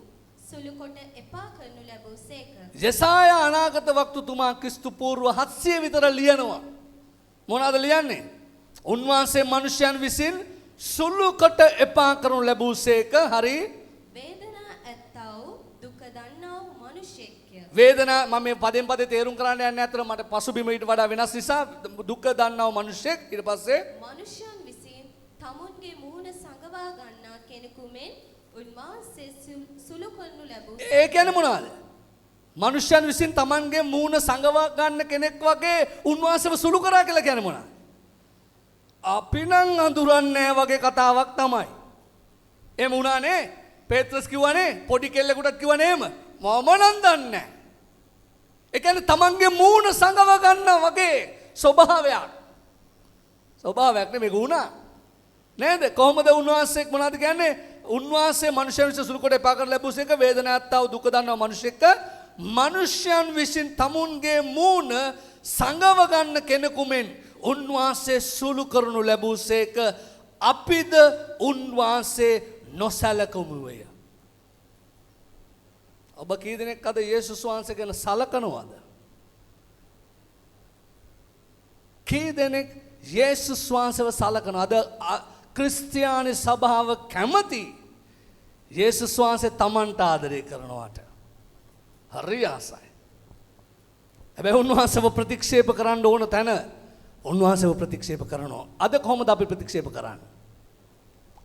සුළු කොට එපා කරනු ලැබූ සේක. යෙසායා අනාගත වක්තුතුමා ක්‍රිස්තු පූර්ව 700 විතර ලියනවා. මොනවද ලියන්නේ? උන්වහන්සේ මිනිසයන් විසින් සුළු කොට එපා කරනු ලැබූ සේක. හරි. වේදනා ඇත්තා වූ දුක දන්නා වූ මිනිසෙක්ය. වේදනා මම මේ පදෙන් පදේ තේරුම් කරන්න යන්නේ අතර මට පසුබිම ඊට වඩා වෙනස් නිසා දුක දන්නා වූ මිනිසෙක්. ඊට පස්සේ මිනිසයන් විසින් තමුන්ගේ මූණ සංගවා ගන්නා කෙනෙකු මෙන් උන්වහන්සේ සුළු කරනු ලැබූ. ඒ කියන්නේ මොනවද? මිනිසයන් විසින් Tamanගේ මූණ සංගවා ගන්න කෙනෙක් වගේ උන්වහන්සේව සුළු කරා කියලා කියන්නේ මොනවද? අපි නම් අඳුරන්නේ වගේ කතාවක් තමයි. එහෙම වුණානේ. පේත්‍රස් කිව්වනේ පොඩි කෙල්ලෙකුටත් කිව්වනේ එහෙම. මම නම් දන්නේ නැහැ. ඒ කියන්නේ Tamanගේ මූණ සංගව ගන්න වගේ ස්වභාවයක්. ස්වභාවයක් නෙමෙයි වුණා. නේද? කොහොමද උන්වහන්සේ මොනවද කියන්නේ? උන්වහන්සේ මිනිසයන් විසින් සුළු කොට එපා කර ලැබුසේක වේදනාවත්ව දුක දන්නා මිනිසෙක් මිනිසයන් විසින් tamunගේ මූණ සංගව ගන්න කෙනෙකු මෙන් උන්වහන්සේ සුළු කරනු ලැබුසේක අපිද උන්වහන්සේ නොසලකමුය. ඔබ කී දෙනෙක් අද යේසුස් වහන්සේ ගැන සලකනවද? කී දෙනෙක් යේසුස් වහන්සේව සලකනවද? ක්‍රිස්තියානි සභාව කැමති යේසුස් වහන්සේ Tamanට ආදරය කරනවට. හරි ආසයි. හැබැයි උන්වහන්සේව ප්‍රතික්ෂේප කරන්න ඕන තැන උන්වහන්සේව ප්‍රතික්ෂේප කරනවා. අද කොහොමද අපි ප්‍රතික්ෂේප කරන්නේ?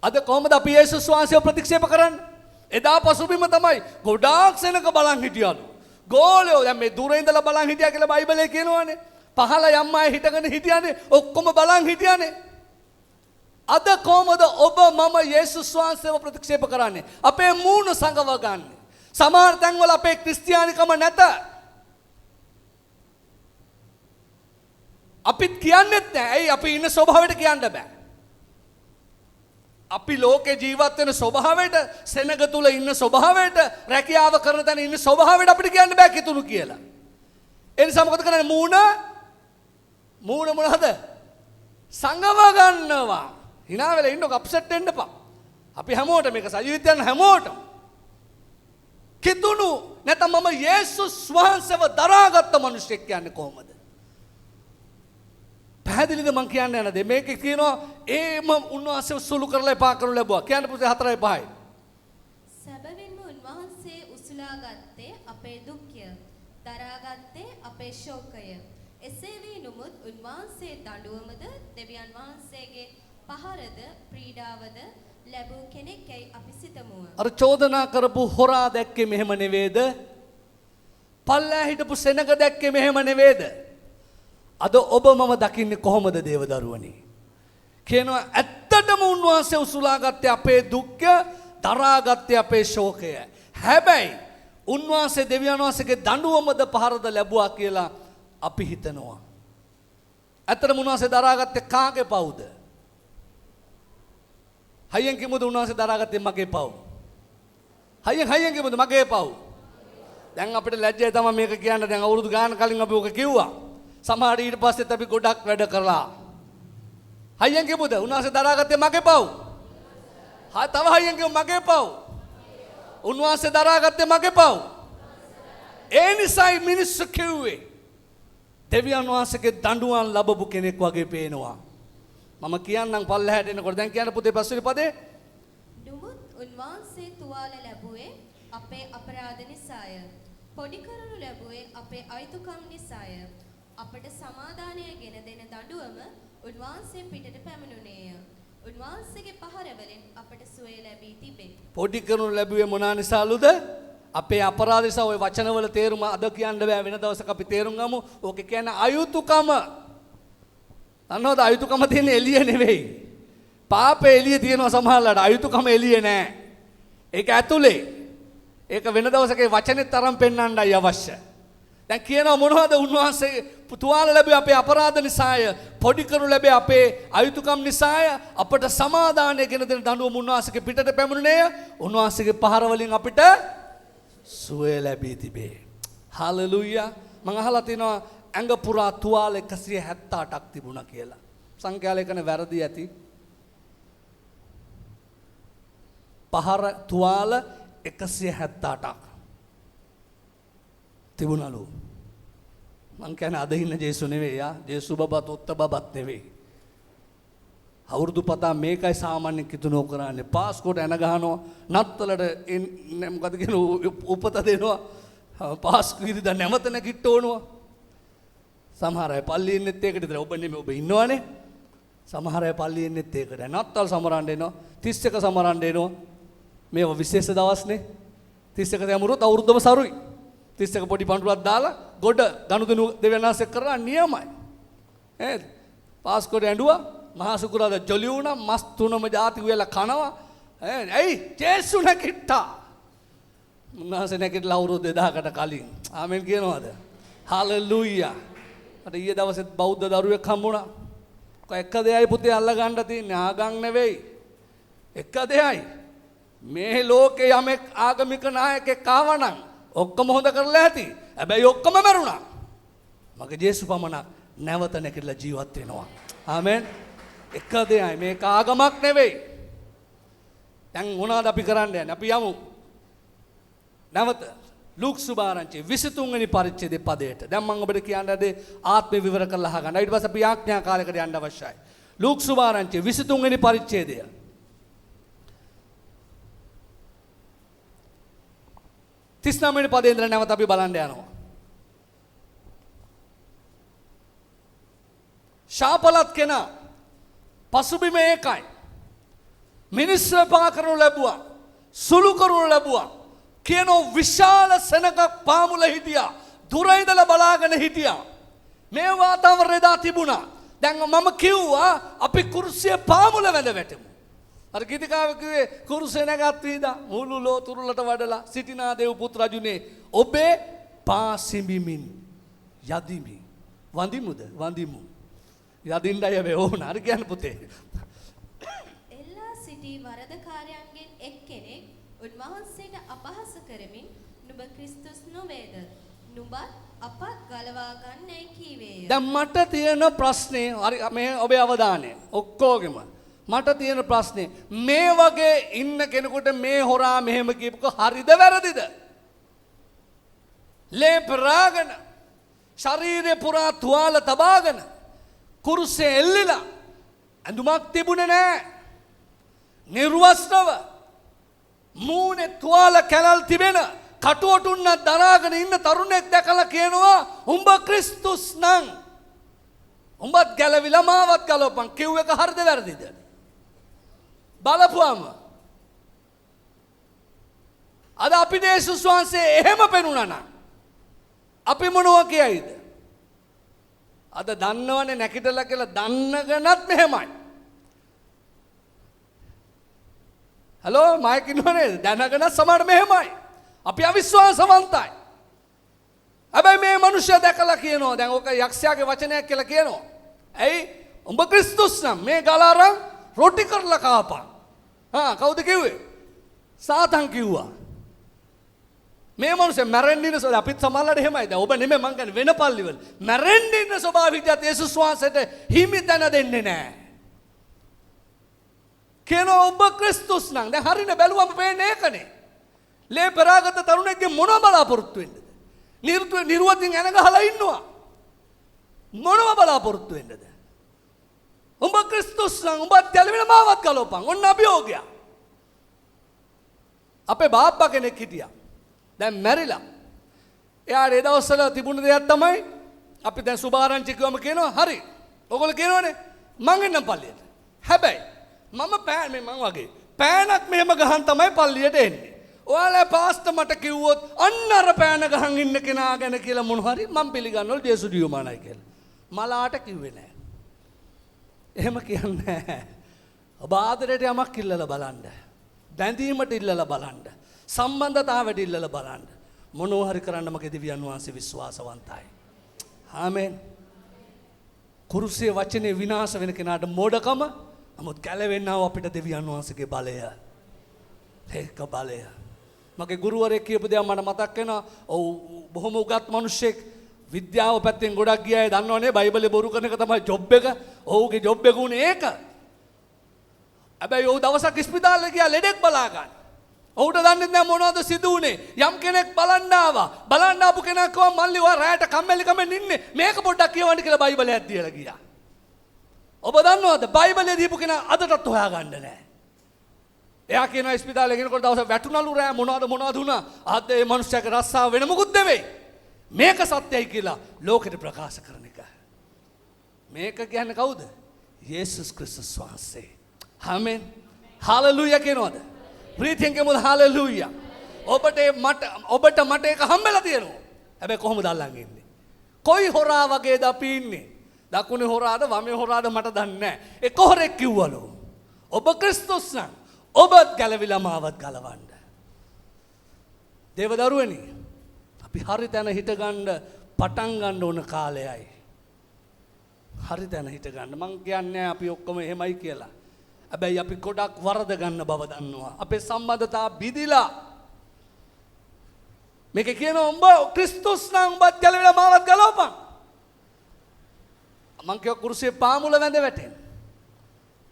අද කොහොමද අපි යේසුස් වහන්සේව ප්‍රතික්ෂේප කරන්නේ? එදා පසුබිම තමයි ගොඩාක් සෙනක බලන් හිටියලු. ගෝලයෝ දැන් මේ දුර ඉඳලා බලන් හිටියා කියලා බයිබලයේ කියනවානේ. පහළ යම් අය හිටගෙන හිටියානේ. ඔක්කොම බලන් හිටියානේ. අද කොහොමද ඔබ මම යේසුස් වහන්සේව ප්‍රතික්ෂේප කරන්නේ? අපේ මූණ සංගව ගන්න. සමහර තැන්වල අපේ ක්‍රිස්තියානිකම නැත. අපිත් කියන්නෙත් නැහැ. ඇයි අපි ඉන්න ස්වභාවයට කියන්න බෑ. අපි ලෝකේ ජීවත් වෙන ස්වභාවයට, සෙනග තුල ඉන්න ස්වභාවයට, රැකියාව කරන තැන ඉන්න ස්වභාවයට අපිට කියන්න බෑ කිතුණු කියලා. ඒ නිසා මොකද කරන්නේ? මූණ මොනවද? සංගව ගන්නවා. hina වෙලා ඉන්නකො අප්සෙට් වෙන්න එපා. අපි හැමෝටම මේක සජීවිතයන් හැමෝටම. කිතුණු නැත්නම් මම යේසුස් වහන්සේව දරාගත්ත මිනිසෙක් කියන්නේ කොහොමද? පැහැදිලිද මං කියන්න යන දේ? මේක කියනවා ඒම උන්වහන්සේව සුළු කරලා එපා කරනු ලැබුවා. කියන්න පුතේ 4යි 5යි. සැබවින්ම උන්වහන්සේ උසුලා ගත්තේ අපේ දුක්ය, දරාගත්තේ අපේ ශෝකය. එසේ වී නුමුත් උන්වහන්සේ දඬුවමද, දෙවියන් වහන්සේගේ පහරද, පීඩාවද ලැබූ කෙනෙක්යි අපි සිතමුව. අර චෝදනා කරපු හොරා දැක්කේ මෙහෙම නෙවේද? පල්ලෑ හිටපු සෙනග දැක්කේ මෙහෙම නෙවේද? අද ඔබ මම දකින්නේ කොහොමද දේවදරුවනි? කියනවා ඇත්තටම උන්වහන්සේ උසුලාගත්තේ අපේ දුක්ඛ, දරාගත්තේ අපේ ශෝකය. හැබැයි උන්වහන්සේ දෙවියන් වහන්සේගේ දඬුවමද පහරද ලැබුවා කියලා අපි හිතනවා. ඇත්තටම උන්වහන්සේ දරාගත්තේ කාගේ පවුද? හයියෙන් කිමුද උන්වහන්සේ දරාගත්තේ මගේ පව්? හයියෙන් කිමුද මගේ පව්? දැන් අපිට ලැජ්ජයි තමයි මේක කියන්න. දැන් අවුරුදු ගාන කලින් අපි ඔක කිව්වා. සමහර ඊට පස්සෙත් අපි ගොඩක් වැඩ කරලා. හයියෙන් කිමුද උන්වහන්සේ දරාගත්තේ මගේ පව්? තව හයියෙන් කිමු මගේ පව්. උන්වහන්සේ දරාගත්තේ මගේ පව්. ඒ නිසායි මිනිස්සු කිව්වේ දෙවියන් වහන්සේගේ දඬුවම් ලැබපු කෙනෙක් වගේ පේනවා. මම කියන්නම් පල්ලෙහාට එනකොට. දැන් කියන්න පුතේ පස්වෙනි පදේ. නුමුත් උන්වහන්සේ තුවාල ලැබුවේ අපේ අපරාධ නිසාය. පොඩි කරනු ලැබුවේ අපේ අයිතුකම් නිසාය. අපට සමාදානය ගෙන දෙන දඬුවම උන්වහන්සේ පිටට පැමිණුණේය. උන්වහන්සේගේ පහර වලින් අපට සුවය ලැබී තිබේ. පොඩි කරනු ලැබුවේ මොනා නිසාලුද? අපේ අපරාධ නිසා. ওই වචනවල තේරුම අද කියන්න බෑ. වෙන දවසක අපි තේරුම් ගමු. ඕකේ කියන්නේ අයුතුකම. අන්නෝද අයුතුකම තියෙන්නේ එළිය නෙවෙයි. පාපේ එළිය තියෙනවා සමහරලාට. අයුතුකම එළිය නෑ. ඒක ඇතුලේ. ඒක වෙන දවසක වචනෙත් තරම් පෙන්වන්නයි අවශ්‍ය. දැන් කියනවා මොනවද? උන්වහන්සේ තුවාල ලැබුවේ අපේ අපරාධ නිසාය. පොඩි කරනු ලැබුවේ අපේ අයුතුකම් නිසාය. අපට සමාදානය ගෙන දෙන දඬුවම උන්වහන්සේගේ පිටට පැමුණුනේය. උන්වහන්සේගේ පහර වලින් අපිට සුවය ලැබී තිබේ. හාලෙලූයා. මම අහලා තිනවා ඇඟ පුරා තුවාල 178ක් තිබුණා කියලා. සංඛ්‍යාලේඛන වැරදි ඇති. පහර තුවාල 178ක් තිබුණලු. මං කියන්නේ අද ඉන්න ජේසු නෙවෙයි යා. ජේසු බබත් ඔත්ත බබත් නෙවෙයි. අවුරුදු පතා මේකයි සාමාන්‍ය කිතුනෝ කරන්නේ. පාස්කෝට් එන ගහනවා. නත්තලට මොකද කියන උපත දෙනවා. පාස්කු ඉරිදා නැවත නැගිට ඕනවා. සමහර අය පල්ලියේ ඉන්නෙත් ඒකට විතර. ඔබ නෙමෙයි ඔබ ඉන්නවනේ. සමහර අය පල්ලියේ ඉන්නෙත් ඒකට. නත්තල් සමරන්න එනවා. 31 සමරන්න එනවා. මේව විශේෂ දවස්නේ. 31 යමුරුත් අවුරුද්දම සරුයි. 31 පොඩි පඳුරක් දාලා ගොඩ ගනුදෙනු දෙවියන්වහන්සේ කරලා නියමයි. නේද? පාස්කෝට් ඇඬුවා. මහා සුකුරාදා ජොලි වුණා. මස් තුනම ಜಾති වෙලා කනවා. ඇයි? ජේසු නැගිට්ටා. උන්වහන්සේ නැගිටලා අවුරුදු 2000කට කලින්. ආමෙන් කියනවාද? හාලෙලූයා. මට ඊයේ දවසෙත් බෞද්ධ දරුවෙක් හම්බුණා. එක දෙයයි පුතේ අල්ලගන්න තියෙන්නේ ආගම් නෙවෙයි. එක දෙයයි. මේ ලෝකේ යමෙක් ආගමික නායකයෙක් ආවනම් ඔක්කොම හොඳ කරලා ඇති. හැබැයි ඔක්කොම මරුණා. මගේ ජේසු පමණක් නැවත නැගිටලා ජීවත් වෙනවා. ආමෙන්. එක දෙයයි. මේක ආගමක් නෙවෙයි. දැන් මොනවද අපි කරන්න යන්නේ? අපි යමු. නැවත ලූක් සුභාරංචි 23 වෙනි පරිච්ඡේදයේ පදයට. දැන් මම ඔබට කියන්න හදේ ආත්මය විවර කරලා අහගන්න. ඊට පස්සේ අපි ආඥා කාලයකට යන්න අවශ්‍යයි. ලූක් සුභාරංචි 23 වෙනි පරිච්ඡේදය. තිස්නමෙනි පදේ ඉඳලා නැවත අපි බලන්න යනවා. ශාපලත් කෙනා පසුබිම ඒකයි. මිනිස්සු එපා කරනු ලැබුවා. සුළු කරනු ලැබුවා. කියනෝ විශාල සෙනගක් පාමුල හිටියා. දුර ඉඳලා බලාගෙන හිටියා. මේ වාතාවරණය දා තිබුණා. දැන් මම කිව්වා අපි කුරුසියේ පාමුල වැඳ වැටෙමු. අර ගීතිකාව කිව්වේ කුරුසේ නැගත් වීදා මුළු ලෝතුරුලට වඩලා සිටිනා දේව පුත් රජුනේ ඔබේ පා සිඹිමින් යදිමි. වඳිමු. යදින්නයි ඕන. හරි කියන්න පුතේ. එල්ලා සිටි වරදකාරයන්ගෙන් එක්කෙනෙක් උන්වහන්සේට අපහාස කරමින් නුඹ ක්‍රිස්තුස් නොවේද? නුඹත් අපත් ගලවා ගන්නයි කීවේය. දැන් මට තියෙන ප්‍රශ්නේ හරි මේ ඔබේ අවධානය ඔක්කොගෙම මට තියෙන ප්‍රශ්නේ මේ වගේ ඉන්න කෙනෙකුට මේ හොරා මෙහෙම කියපුක හරිද වැරදිද? ලේ පෙරාගෙන ශරීරේ පුරා තුවාල තබාගෙන කුරුසේ එල්ලිලා ඇඳුමක් තිබුණේ නැහැ. නිර්වස්ත්‍රව මූණේ තුවාල කැලල් තිබෙන කටුවටුන්නක් දරාගෙන ඉන්න තරුණෙක් දැකලා කියනවා උඹ ක්‍රිස්තුස් නම් උඹත් ගැලවිලා මාවත් ගලවපන් කිව් එක හරිද වැරදිද? බලපුවම අද අපිට යේසුස් වහන්සේ එහෙම පෙනුණා නම් අපි මොනවා කියයිද? අද දන්නවනේ නැකිටලා කියලා දන්නගෙනත් මෙහෙමයි. හලෝ මයික් ඉන්නවනේ දැනගෙනත් සමහර මෙහෙමයි. අපි අවිශ්වාසවන්තයි. හැබැයි මේ මිනිස්සයා දැකලා කියනවා දැන් ඕක යක්ෂයාගේ වචනයක් කියලා කියනවා. ඇයි? උඹ ක්‍රිස්තුස් නම් මේ ගල අරන් රොටි කරලා කාපන්. කවුද කිව්වේ? සාතන් කිව්වා. මේ මිනිස්සු මැරෙන්න ඉන්න සෝද අපිත් සමහරලාට එහෙමයි. දැන් ඔබ නෙමෙයි මං කියන්නේ වෙන පල්ලිවල. මැරෙන්න ඉන්න ස්වභාවිකයත් යේසුස් වහන්සේට හිමි තැන දෙන්නේ නැහැ. කියනවා ඔබ ක්‍රිස්තුස් නම් දැන් හරිනේ බැලුවම පේන්නේ ඒකනේ. ලේ පෙරාගත තරුණෙක්ගේ මොනව බලාපොරොත්තු වෙන්නද? නිර්වතින් එන ගහලා ඉන්නවා. මොනව බලාපොරොත්තු වෙන්නද? උඹ ක්‍රිස්තුස් නම් උඹත් ගැලවෙන මාවත් ගලවපන්. ඔන්න අභියෝගය. අපේ බාප්පා කෙනෙක් හිටියා. දැන් මැරිලා. එයාට ඒ දවස්වල තිබුණ දෙයක් තමයි අපි දැන් සුභාරංචි කිව්වම කියනවා හරි. ඔයගොල්ලෝ කියනවනේ මං එන්නම් පල්ලියට. හැබැයි මම මං වගේ පෑනක් මෙහෙම ගහන් තමයි පල්ලියට එන්නේ. ඔයාලා පාස්ටර් මට කිව්වොත් අන්න අර පෑන ගහන් ඉන්න කෙනා ගැන කියලා මොන හරි මම පිළිගන්නවලු ජේසු දියුමානයි කියලා. මලාට කිව්වේ නෑ. එහෙම කියන්නේ නෑ. ඔබ ආදරයට යමක් ඉල්ලලා බලන්න. බැඳීමට ඉල්ලලා බලන්න. සම්බන්ධතාවයට ඉල්ලලා බලන්න. මොනවා හරි කරන්න මගේ දෙවියන් වහන්සේ විශ්වාසවන්තයි. ආමෙන්. කුරුසියේ වචනේ විනාශ වෙන කෙනාට මෝඩකම නමුත් ගැලවෙන්නව අපිට දෙවියන් වහන්සේගේ බලය. ඒක බලය. මගේ ගුරුවරයෙක් කියපු දේ මට මතක් වෙනවා. ඔව් බොහොම උගත් මිනිහෙක් විද්‍යාව පැත්තෙන් ගොඩක් ගියා. ඒ දන්නවනේ බයිබලේ බොරු කරන එක තමයි ජොබ් එක. ඔහුගේ ජොබ් එක උනේ ඒක. හැබැයි ඔහු දවසක් ඉස්පිතාලේ ගියා ලෙඩෙක් බලා ගන්න. ඔහුට දන්නේ නැහැ මොනවද සිදු වුනේ. යම් කෙනෙක් බලන්න ආවා. බලන්න ආපු කෙනා කිව්වා මල්ලි ඔයා රැයට කම්මැලි කමෙන් ඉන්නේ. මේක පොඩ්ඩක් කියවන්න කියලා බයිබලයක් තියලා ගියා. ඔබ දන්නවද බයිබලයේ දීපු කෙනා අදටත් හොයාගන්න නැහැ. එයා කියනවා ඉස්පිතාලේ ගෙනකොට දවසක් වැටුණලු රෑ මොනවද වුණා. අද මේ මිනිස්සයාගේ රස්සාව වෙන මොකුත් නෙවෙයි. මේක සත්‍යයි කියලා ලෝකෙට ප්‍රකාශ කරන එක. මේක කියන්නේ කවුද? යේසුස් ක්‍රිස්තුස් වහන්සේ. ආමෙන්. හාලෙලූයා කියනවාද? ප්‍රීතියෙන් කියමුද හාලෙලූයා. ඔබට මට ඒක හම්බෙලා තියෙනවා. හැබැයි කොහොමද අල්ලන් ඉන්නේ? කොයි හොරා වගේද අපි ඉන්නේ? දකුණේ හොරාද වමේ හොරාද මට දන්නේ නැහැ. එක හොරෙක් කිව්වලු. ඔබ ක්‍රිස්තුස් නම් ඔබත් ගැලවිලා මාවත් ගලවන්න. දේවදරුවනි අපි හරි තැන හිට ගන්න පටන් ගන්න ඕන කාලයයි. හරි තැන හිට ගන්න. මං කියන්නේ අපි ඔක්කොම එහෙමයි කියලා. හැබැයි අපි ගොඩක් වරද ගන්න බව දන්නවා. අපේ සම්බන්ධතා බිදිලා. මේක කියනවා උඹ ක්‍රිස්තුස් නම් උඹත් ගැලවිලා මාවත් ගලවපන්. මං කියව කුරුසියේ පාමුල වැඳ වැටෙන්න.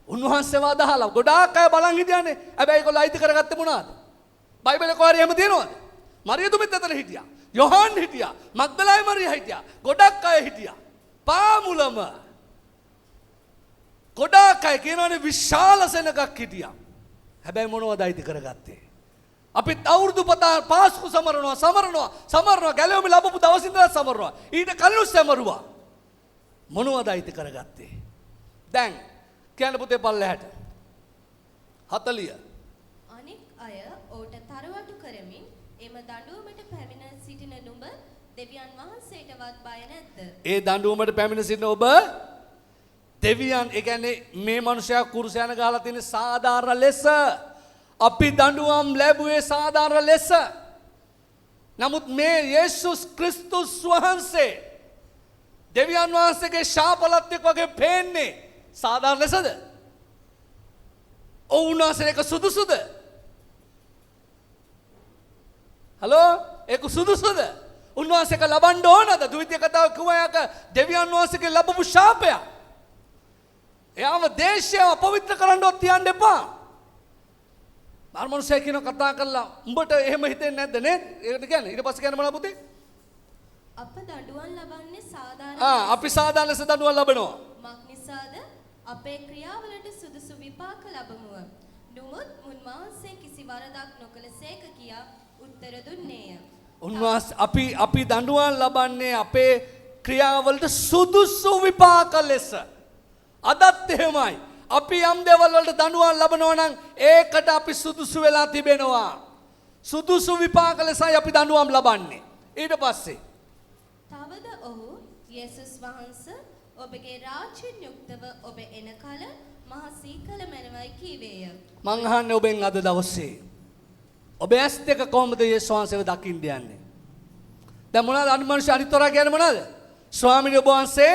උන්වහන්සේව අදහලා ගොඩාක් අය බලන් හිටියානේ. හැබැයි ඒගොල්ලෝ අයිති කරගත්තේ මොනවද? බයිබලේ කොහරි එහෙම තියෙනවද? මරියතුමෙත් අතර හිටියා. යොහාන් හිටියා. මග්දලායි මරියා හිටියා. ගොඩක් අය හිටියා. පාමුලම ගොඩාක් අය කියනවනේ විශාල සෙනගක් හිටියා. හැබැයි මොනවද අයිති කරගත්තේ? අපිත් අවුරුදු පාස්කු සමරනවා ගැලවෙම ලැබපු දවස් ඉඳලා සමරනවා. ඊට කලින් සමරුවා. මොනවද අයිති කරගත්තේ? දැන් කියන්න පුතේ පල්ලෙහාට 40 අනෙක් අය ඔහුට තරවටු කරමින් එම දඬුවමට පැමිණ සිටින නුඹ දෙවියන් වහන්සේටවත් බය නැද්ද? ඒ දඬුවමට පැමිණ සිටින ඔබ දෙවියන් ඒ කියන්නේ මේ මිනිසයා කුරුසයන ගහලා තියෙන සාධාරණ ලෙස අපි දඬුවම් ලැබුවේ සාධාරණ ලෙස. නමුත් මේ යේසුස් ක්‍රිස්තුස් වහන්සේ දෙවියන් වහන්සේගේ ශාපලත්වයක් වගේ පේන්නේ සාධාරණ ලෙසද? ඔව් උන්වහන්සේ ඒක සුදුසුද? හලෝ ඒක සුදුසුද? උන්වහන්සේක ලබන්න ඕනද? ද්විතීය කතාව කිව්වයක දෙවියන් වහන්සේගේ ලැබපු ශාපයක්. එයාම දේශය අපවිත්‍ර කරන්නවත් තියන්න එපා. මාර්මනුසය කියන කතා කරලා උඹට එහෙම හිතෙන්නේ නැද්ද නේද? ඒකට කියන්නේ ඊට පස්සේ කියන්නේ මොනවද පුතේ? අප දඬුවම් ලබන්නේ සාධාරණ අපි සාධාරණ ලෙස දඬුවම් ලබනවා. මක් නිසාද අපේ ක්‍රියාවලට සුදුසු විපාක ලැබමුව. නමුත් උන්වහන්සේ කිසි වරදක් නොකළසේක කියා උත්තර දුන්නේය. උන්වහන්සේ අපි දඬුවම් ලබන්නේ අපේ ක්‍රියාවලට සුදුසු විපාක ලෙස. අදත් එහෙමයි. අපි යම් දේවල් වලට දඬුවම් ලබනවා නම් ඒකට අපි සුදුසු වෙලා තිබෙනවා. සුදුසු විපාක ලෙසයි අපි දඬුවම් ලබන්නේ. ඊට පස්සේ තවද ඔහු යේසුස් වහන්සේ ඔබගේ රාජ්‍යයෙන් යුක්තව ඔබ එන කල මහ සීකල මැනවයි කීවේය. මං අහන්නේ ඔබෙන් අද දවසේ ඔබ ඇස් දෙක කොහොමද යේසුස් වහන්සේව දකින්න යන්නේ? දැන් මොනවාද අනිමනුෂ්‍ය අනිතරා කියන්නේ මොනවාද? ස්වාමීන් වහන්සේ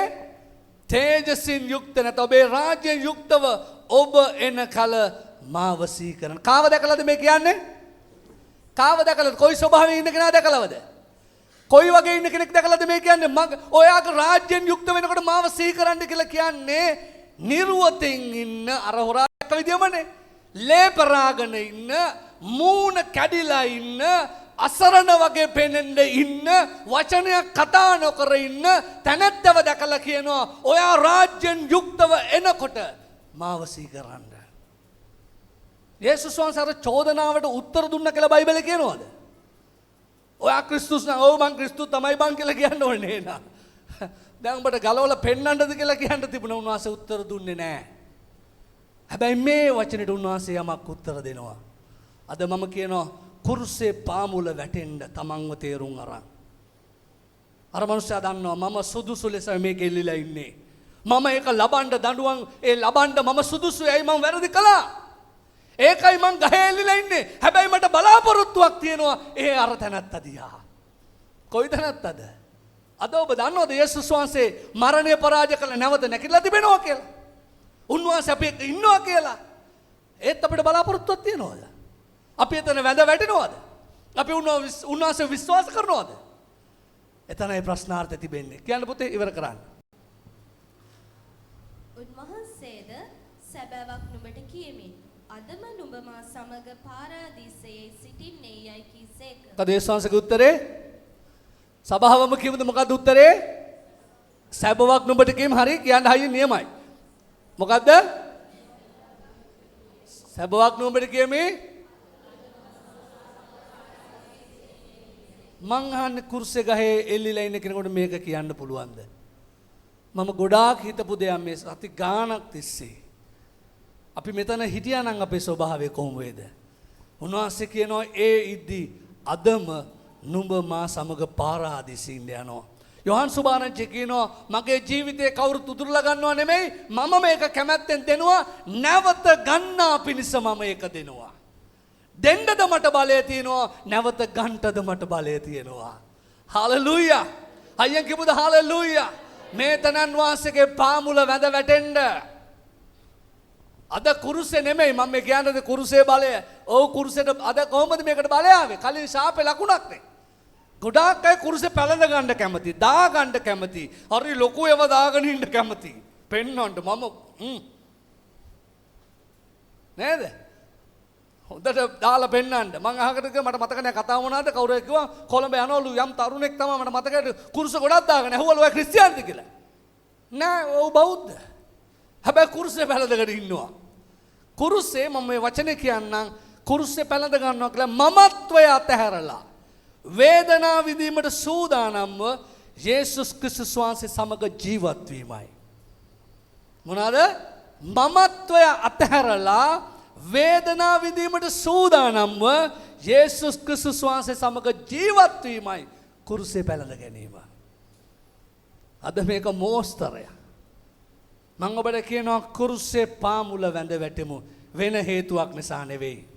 තේජසින් යුක්ත නැත ඔබේ රාජ්‍යයෙන් යුක්තව ඔබ එන කල මාව සීකරන. කාව දැකලාද මේ කියන්නේ? කාව දැකලාද? කොයි ස්වභාවයෙන් ඉන්න කෙනා දැකලාද? කොයි වගේ ඉන්න කෙනෙක් දැකලාද මේ කියන්නේ? ඔයාගේ රාජ්‍යයෙන් යුක්ත වෙනකොට මාව සීකරන්න කියලා කියන්නේ නිර්වතෙන් ඉන්න අර හොරා දැක්ක විදියමනේ. ලේපරාගෙන ඉන්න, මූණ කැඩිලා ඉන්න, අසරණ වගේ පෙනෙන්න ඉන්න, වචනයක් කතා නොකර ඉන්න තැනැත්තව දැකලා කියනවා ඔයා රාජ්‍යයෙන් යුක්තව එනකොට මාව සීකරන්න. යේසුස් වහන්සේ අර චෝදනාවට උත්තර දුන්න කියලා බයිබලේ කියනවාද? ඔයා ක්‍රිස්තුස් නම් ඔව් මං ක්‍රිස්තු තමයි බං කියලා කියන්න ඕනේ නා. දැන් උඹට ගලවලා පෙන්නන්නද කියලා කියන්න තිබුණා උන්වහන්සේ උත්තර දුන්නේ නැහැ. හැබැයි මේ වචනෙට උන්වහන්සේ යමක් උත්තර දෙනවා. අද මම කියනවා කුරුසේ පාමුල වැටෙන්න තමන්ව තේරුම් අරන්. අර මනුස්සයා දන්නවා මම සුදුසු ලෙස මේක එල්ලිලා ඉන්නේ. මම ඒක ලබන්න දඬුවම් ලබන්න මම සුදුසුයි. ඇයි මම වැරදි කළා? ඒකයි මං ගහේ එල්ලිලා ඉන්නේ. හැබැයි මට බලාපොරොත්තුවක් තියෙනවා ඒ අර තැනත්ත දිහා. කොයි තැනත්තද? අද ඔබ දන්නවද යේසුස් වහන්සේ මරණය පරාජය කළ නැවත නැගිටලා තිබෙනවා කියලා? උන්වහන්සේ අපි එක්ක ඉන්නවා කියලා. ඒත් අපිට බලාපොරොත්තුවක් තියෙනවද? අපි එතන වැඳ වැටෙනවද? අපි උන්වහන්සේ විශ්වාස කරනවද? එතනයි ප්‍රශ්නාර්ථය තිබෙන්නේ. කියන්න පුතේ ඉවර කරන්න. උන්වහන්සේද සැබෑවක් නුඹට කියමින් අදම නුඹ මා සමග පාරාදීසයේ සිටින්නේ යයි කීසේක. මොකද යේසුස් වහන්සේගේ උත්තරේ? සභාවම කියමුද මොකද්ද උත්තරේ? සැබෑවක් නුඹට කියමු. හරි කියන්න හයිය නියමයි. මොකද්ද? සැබෑවක් නුඹට කියමි. මං අහන්නේ කුරුසේ ගහේ එල්ලිලා ඉන්න කෙනෙකුට මේක කියන්න පුළුවන්ද? මම ගොඩාක් හිතපු දෙයක් මේ සති ගාණක් තිස්සේ. අපි මෙතන හිටියා නම් අපේ ස්වභාවය කොහොම වේද? උන්වහන්සේ කියනවා ඒ ඉද්දි අදම නුඹ මා සමග පාරාදීසෙ ඉන්න යනවා. යෝහන් සුභාරංචි කියනවා මගේ ජීවිතේ කවුරුත් උදුරලා ගන්නව නෙමෙයි මම මේක කැමැත්තෙන් දෙනවා නැවත ගන්නා පිණිස මම ඒක දෙනවා. දෙන්නද මට බලය තියෙනවා නැවත ගන්නටද මට බලය තියෙනවා. හාලෙලූයා. අයියෙන් කිව්වද හාලෙලූයා. මේ තනන් වාසයේ පාමුල වැඳ වැටෙන්න. අද කුරුසේ නෙමෙයි මම කියන්නේ කුරුසේ බලය. ඔව් කුරුසේට අද කොහොමද මේකට බලය ආවේ? කලින් ශාපේ ලකුණක් නේ. ගොඩාක් අය කුරුසේ පැලඳ ගන්න කැමති, දා ගන්න කැමති. හරි ලොකු ඒවා දාගෙන ඉන්න කැමති. පෙන්නන්න මම නේද? හොඳට දාලා පෙන්නන්න. මං අහකට ගියා මට මතක නැහැ කතාව මොනවාද? කවුරු කිව්වා කොළඹ යනවලු යම් තරුණෙක් තමයි මට මතකයි කුරුස ගොඩක් දාගෙන ඇහුවලු ඔය ක්‍රිස්තියානිද කියලා. නෑ ඔව් බෞද්ධ. හැබැයි කුරුසේ පැලඳගෙන ඉන්නවා. කුරුසේ මම මේ වචනේ කියන්නම් කුරුසේ පැලඳ ගන්නවා කියලා මමත්වය අතහැරලා වේදනාව විඳීමට සූදානම්ව යේසුස් ක්‍රිස්තුස් වහන්සේ සමග ජීවත් වීමයි. මොනවාද? මමත්වය අතහැරලා වේදනාව විඳීමට සූදානම්ව යේසුස් ක්‍රිස්තුස් වහන්සේ සමග ජීවත් වීමයි කුරුසේ පැලඳ ගැනීම. අද මේක මෝස්තරය. මම ඔබට කියනවා කුරුසේ පාමුල වැඳ වැටෙමු වෙන හේතුවක් නිසා නෙවෙයි.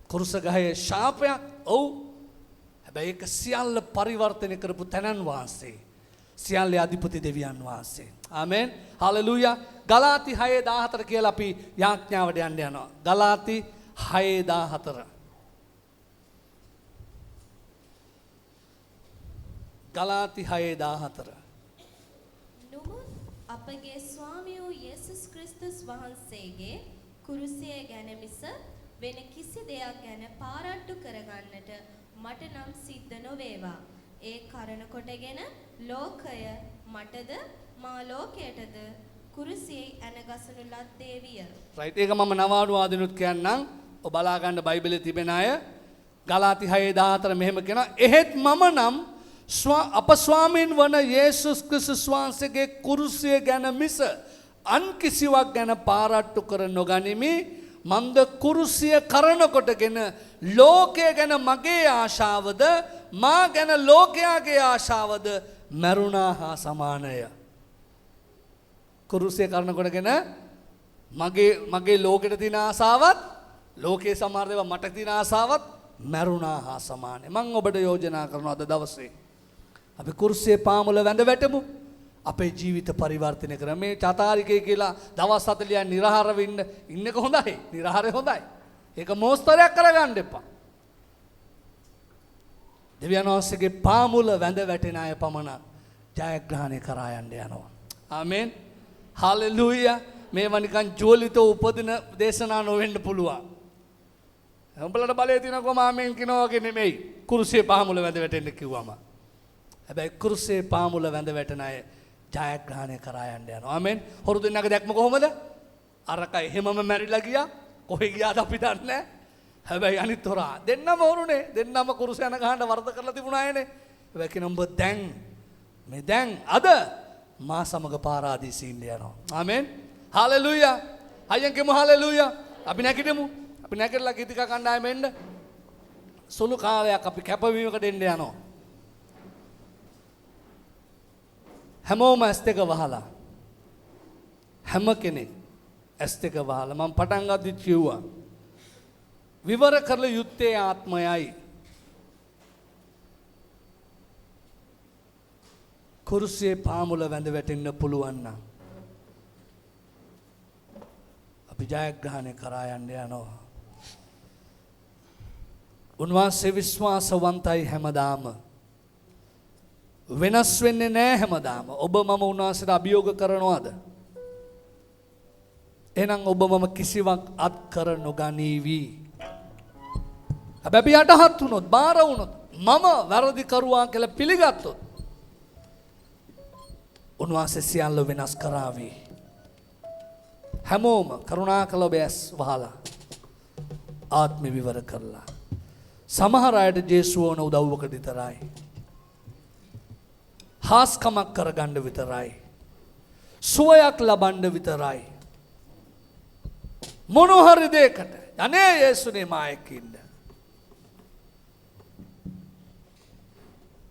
කුරුස ගහේ ශාපයක් ඔව්. හැබැයි ඒක සියල්ල පරිවර්තනය කරපු තනන් වාසේ සියල්ලේ අධිපති දෙවියන් වහන්සේ. ආමෙන්. හලෙලූයා. ගලාති 6:14 කියලා අපි යාඥාවට යන්න යනවා. ගලාති 6:14. ගලාති 6:14. නමුත් අපගේ ස්වාමී වූ යේසුස් ක්‍රිස්තුස් වහන්සේගේ කුරුසිය ගැන මිස වෙන කිසි දෙයක් ගැන පාරට්ටු කරගන්නට මට නම් සිද්ධ නොවේවා. ඒ කරන කොටගෙන ලෝකය මටද මා ලෝකයටද කුරුසියේ ඇනගසනු ලද්දේ විය. රයිට්, ඒක මම නවාඩු ආදිනුත් කියන්නම්. ඔබ බලා ගන්න බයිබලයේ තිබෙන අය ගලාති 6:14 මෙහෙම කියනවා. එහෙත් මම නම් අප ස්වාමීන් වන යේසුස් ක්‍රිස්තුස් වහන්සේගේ කුරුසිය ගැන මිස අන් කිසිවක් ගැන පාරට්ටු කර නොගනිමි. මන්ද කුරුසිය කරන කොටගෙන ලෝකය ගැන මගේ ආශාවද මා ගැන ලෝකයාගේ ආශාවද මරුණා හා සමානය. කුරුසිය කරන කොටගෙන මගේ ලෝකෙට තියෙන ආසාවත් ලෝකයේ සමහර දේවල් මට තියෙන ආසාවත් මරුණා හා සමානයි. මම ඔබට යෝජනා කරනවා අද දවසේ අපි කුරුසියේ පාමුල වැඳ වැටමු. අපේ ජීවිත පරිවර්තනය කර මේ චාතාරිකය කියලා දවස් 40ක් නිරහරව ඉන්න එක හොඳයි. නිරහරේ හොඳයි. ඒක මෝස්තරයක් කරගන්න එපා. දෙවියන් වහන්සේගේ පාමුල වැඳ වැටෙන අය පමණ ජයග්‍රහණය කරා යන්න යනවා. ආමෙන්. හලෙලූයා. මේවා නිකන් ජෝලිත උපදින දේශනා නොවෙන්න පුළුවන්. උඹලට බලය තියෙනකොම ආමෙන් කියනවා වගේ නෙමෙයි. කුරුසියේ පාමුල වැඳ වැටෙන්න කිව්වම. හැබැයි කුරුසියේ පාමුල වැඳ වැටෙන අය ජයග්‍රහණය කරා යන්න යනවා. ආමෙන්. හොරු දෙන්නගේ දැක්ම කොහොමද? අරක එහෙමම මැරිලා ගියා. කොහෙ ගියාද අපි දන්නේ නැහැ. හැබැයි අනිත් හොරා දෙන්නම හොරුනේ. දෙන්නම කුරුසිය යන ගහන්න වරද කරලා තිබුණා අයනේ. හැබැයි කියන උඹ දැන් අද මා සමග පාරාදීසෙ ඉන්න යනවා. ආමෙන්. හලෙලූයා. අයියන් කියමු හලෙලූයා. අපි නැගිටමු. අපි නැගිටලා ගීතිකා කණ්ඩායම එන්න. සුළු කාලයක් අපි කැපවීමකට එන්න යනවා. හැමෝම ඇස් දෙක වහලා හැම කෙනෙක් ඇස් දෙක වහලා මම පටන් ගද්දි කිව්වා විවර කරල යුත්තේ ආත්මයයි. කුරුසියේ පාමුල වැඳ වැටෙන්න පුළුවන් නම් අපි ජයග්‍රහණය කරා යන්න යනවා. උන්වහන්සේ විශ්වාසවන්තයි හැමදාම. වෙනස් වෙන්නේ නැහැ හැමදාම. ඔබ මම උන්වහන්සේට අභියෝග කරනවද? එහෙනම් ඔබ මම කිසිවක් අත් කර නොගනීවි. හැබැයි යටහත් වුණොත්, බාර වුණොත්, මම වැරදි කරුවා කියලා පිළිගත්තොත් උන්වහන්සේ සියල්ල වෙනස් කරાવી. හැමෝම කරුණාකර ඔබ ඇස් වහලා ආත්ම විවර කරලා. සමහර අයට ජේසුව ඕන උදව්වකට විතරයි. හාස්කමක් කරගන්න විතරයි. සුවයක් ලබන්න විතරයි. මොන හරි දෙයකට අනේ යේසුනේ මායෙක් ඉන්න.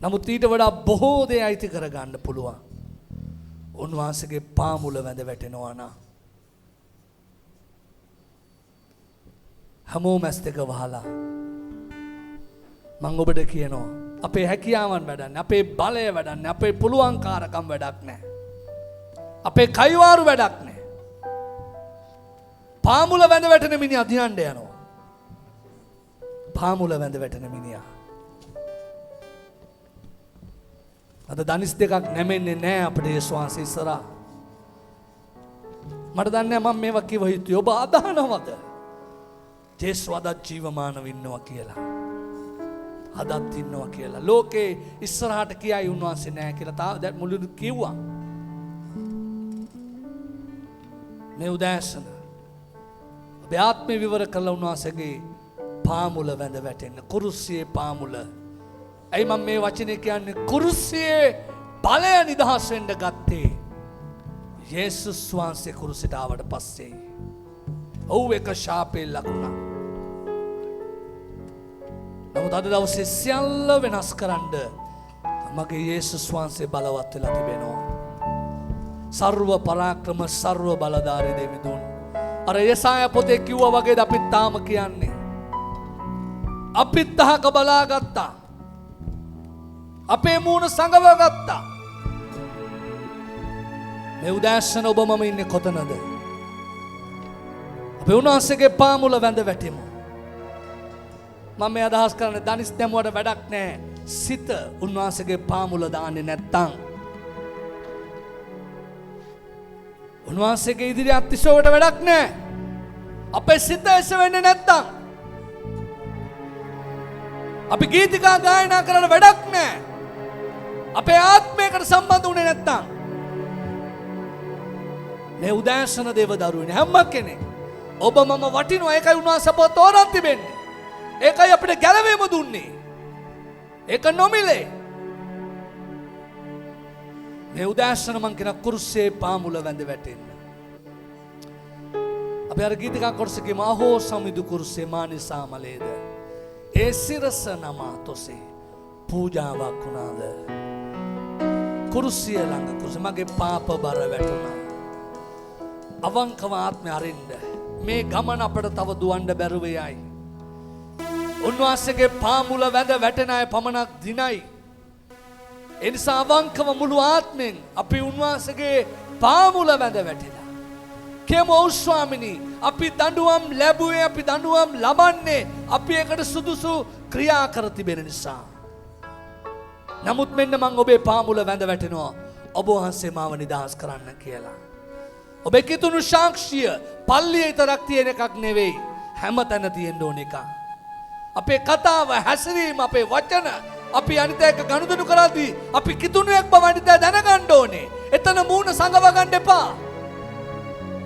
නමුත් ඊට වඩා බොහෝ දේ අයිති කරගන්න පුළුවන්. උන්වහන්සේගේ පාමුල වැඳ වැටෙනවා නම් හැමෝම ඇස් දෙක වහලා මම ඔබට කියනවා අපේ හැකියාවන් වැඩන්නේ, අපේ බලය වැඩන්නේ, අපේ පුළුවන්කාරකම් වැඩක් නැහැ. අපේ කයිවාරු වැඩක් නැහැ. පාමුල වැඳ වැටෙන මිනිහා ධ්‍යානට යනවා. පාමුල වැඳ වැටෙන මිනිහා. අද දනිස් දෙකක් නැමෙන්නේ නැහැ අපේ යේසුස් වහන්සේ ඉස්සරහා. මට දන්නේ මම මේවා කිව්ව යුතුයි. ඔබ අදහනවද? යේසුස් අද ජීවමානව ඉන්නවා කියලා. අදත් ඉන්නවා කියලා. ලෝකේ ඉස්සරහට කියයි උන්වහන්සේ නැහැ කියලා තාම මුලින්ම කිව්වා. මේ උදෑසන ඔබ ආත්මේ විවර කළ උන්වහන්සේගේ පාමුල වැඳ වැටෙන්න. කුරුසියේ පාමුල. ඇයි මම මේ වචනේ කියන්නේ? කුරුසියේ බලය නිදහස් වෙන්න ගත්තේ යේසුස් වහන්සේ කුරුසියට ආවට පස්සේ. ඔව් එක ශාපේ ලකුණක්. නමුත් අද දවසේ සියල්ල වෙනස් කරන්න මගේ යේසුස් වහන්සේ බලවත් වෙලා තිබෙනවා. සර්ව පරාක්‍රම සර්ව බලධාරී දෙවිඳුන්. අර යෙසායා පොතේ කිව්වා වගේද අපිත් තාම කියන්නේ. අපිත් අහක බලා ගත්තා. අපේ මූණ සංගව ගත්තා. මේ උදෑසන ඔබ මම ඉන්නේ කොතනද? අපි උන්වහන්සේගේ පාමුල වැඳ වැටෙමු. මම මේ අදහස් කරන්නේ දනිස් දැමුවට වැඩක් නැහැ. සිත උන්වහන්සේගේ පාමුල දාන්නේ නැත්තම්. උන්වහන්සේගේ ඉදිරියේ අතිශෝකට වැඩක් නැහැ. අපේ සිත එස වෙන්නේ නැත්තම්. අපි ගීතිකා ගායනා කරලා වැඩක් නැහැ. අපේ ආත්මයකට සම්බන්ධ වුණේ නැත්තම්. මේ උදෑසන දේව දරුවනේ හැම කෙනෙක් ඔබ මම වටිනවා. ඒකයි උන්වහන්සේ අපව තෝරන් තිබෙන්නේ. ඒකයි අපිට ගැලවීම දුන්නේ. ඒක නොමිලේ. මේ උදෑසන මං කියන කුරුස්සේ පාමුල වැඳ වැටෙන්න. අපි අර ගීතිකා කොටසකේ මාහෝ සමිදු කුරුස්සේ මානිසා මලේද ඒ සිරස නමා තොසේ පූජාවක් වුණාද. කුරුසිය ළඟ කුරුසිය මගේ පාප බර වැටුණා. අවංකව ආත්මය අරින්න මේ ගමන අපට තව දුවන්න බැරුව යයි. උන්වහන්සේගේ පාමුල වැඳ වැටෙන අය පමණක් දිනයි. ඒ නිසා අවංකව මුළු ආත්මෙන් අපි උන්වහන්සේගේ පාමුල වැඳ වැටෙලා කියමු ඔව් ස්වාමිනී අපි දඬුවම් ලැබුවේ අපි දඬුවම් ලබන්නේ අපි ඒකට සුදුසු ක්‍රියා කර තිබෙන නිසා. නමුත් මෙන්න මං ඔබේ පාමුල වැඳ වැටෙනවා ඔබ වහන්සේ මාව නිදහස් කරන්න කියලා. ඔබේ කිතුණු සාක්ෂිය පල්ලියේ විතරක් තියෙන එකක් නෙවෙයි හැමතැන තියෙන්න ඕන එකක්. අපේ කතාව හැසිරීම අපේ වචන අපි අනිත් එක්ක ගනුදෙනු කරද්දී අපි කිතුණුවෙක් බව අනිත් දැනගන්න ඕනේ. එතන මූණ සංගව ගන්න එපා.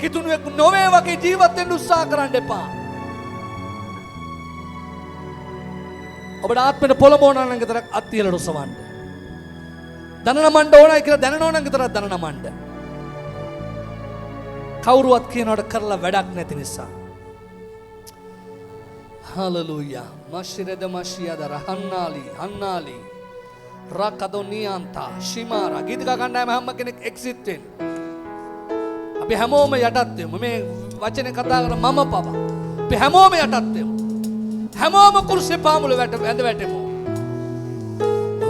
කිතුණුවෙක් නොවේ වගේ ජීවත් වෙන්න උත්සාහ කරන්න එපා. ඔබට ආත්මෙට පොළඹවන නම් විතරක් අත්තියල රොසවන්න. දනනමන්න ඕනයි කියලා දැනනෝ නම් විතරක් දනනමන්න. කවුරුවත් කියනවට කරලා වැඩක් නැති නිසා. හලෙලූයා. මෂිරද මෂියද රහන්නාලි හන්නාලි රකදොනියන්තා ශිමාරා ගීතිකා කණ්ඩායම හැම කෙනෙක් එක්සිට් වෙන්න. අපි හැමෝම යටත් වෙමු. මේ වචනේ කතා කරන මම පව. අපි හැමෝම යටත් වෙමු. හැමෝම කුරුසේ පාමුල වැඳ වැටෙමු.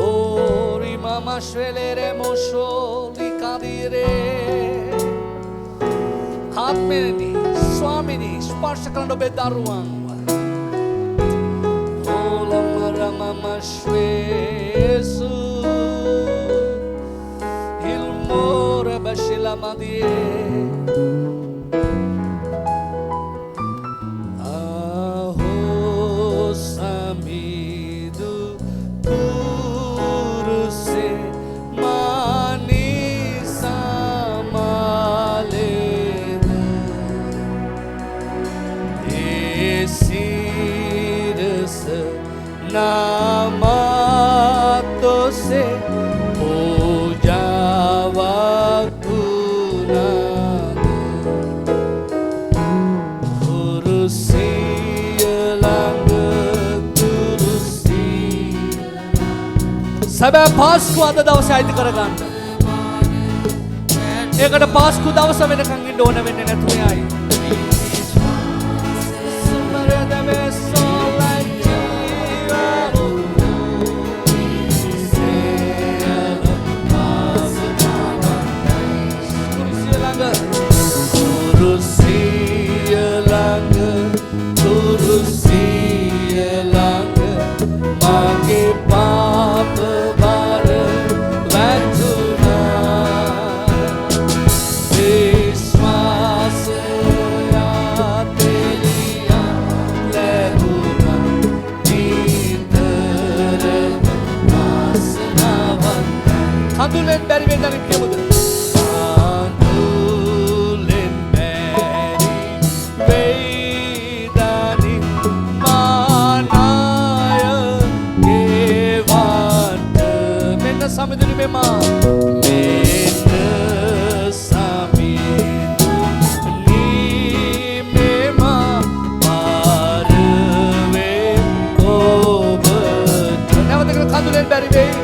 ඕරි මම ශ්වෙලෙරේ මොෂෝලි කදිරේ ආත්මෙනි ස්වාමිනී ස්පර්ශ කරන ඔබේ දරුවන් Shwesu il more bashila madie aho samidu kurse mani samale esirse Namato se pujawa kunada kurusiya langga kurusiya සැබෑ පාස්කු අද දවසේ අයිති කරගන්න. ඒකට පාස්කු දවස වෙනකන් ඉන්න ඕන වෙන්නේ නැතුව යයි. Kandulen beri vedanin kemudur. Kandulen beri vedanin manaya kevanta. Menna samiduni mema. Menna samiduni mema parve obata. Never think kandulen beri vedanin.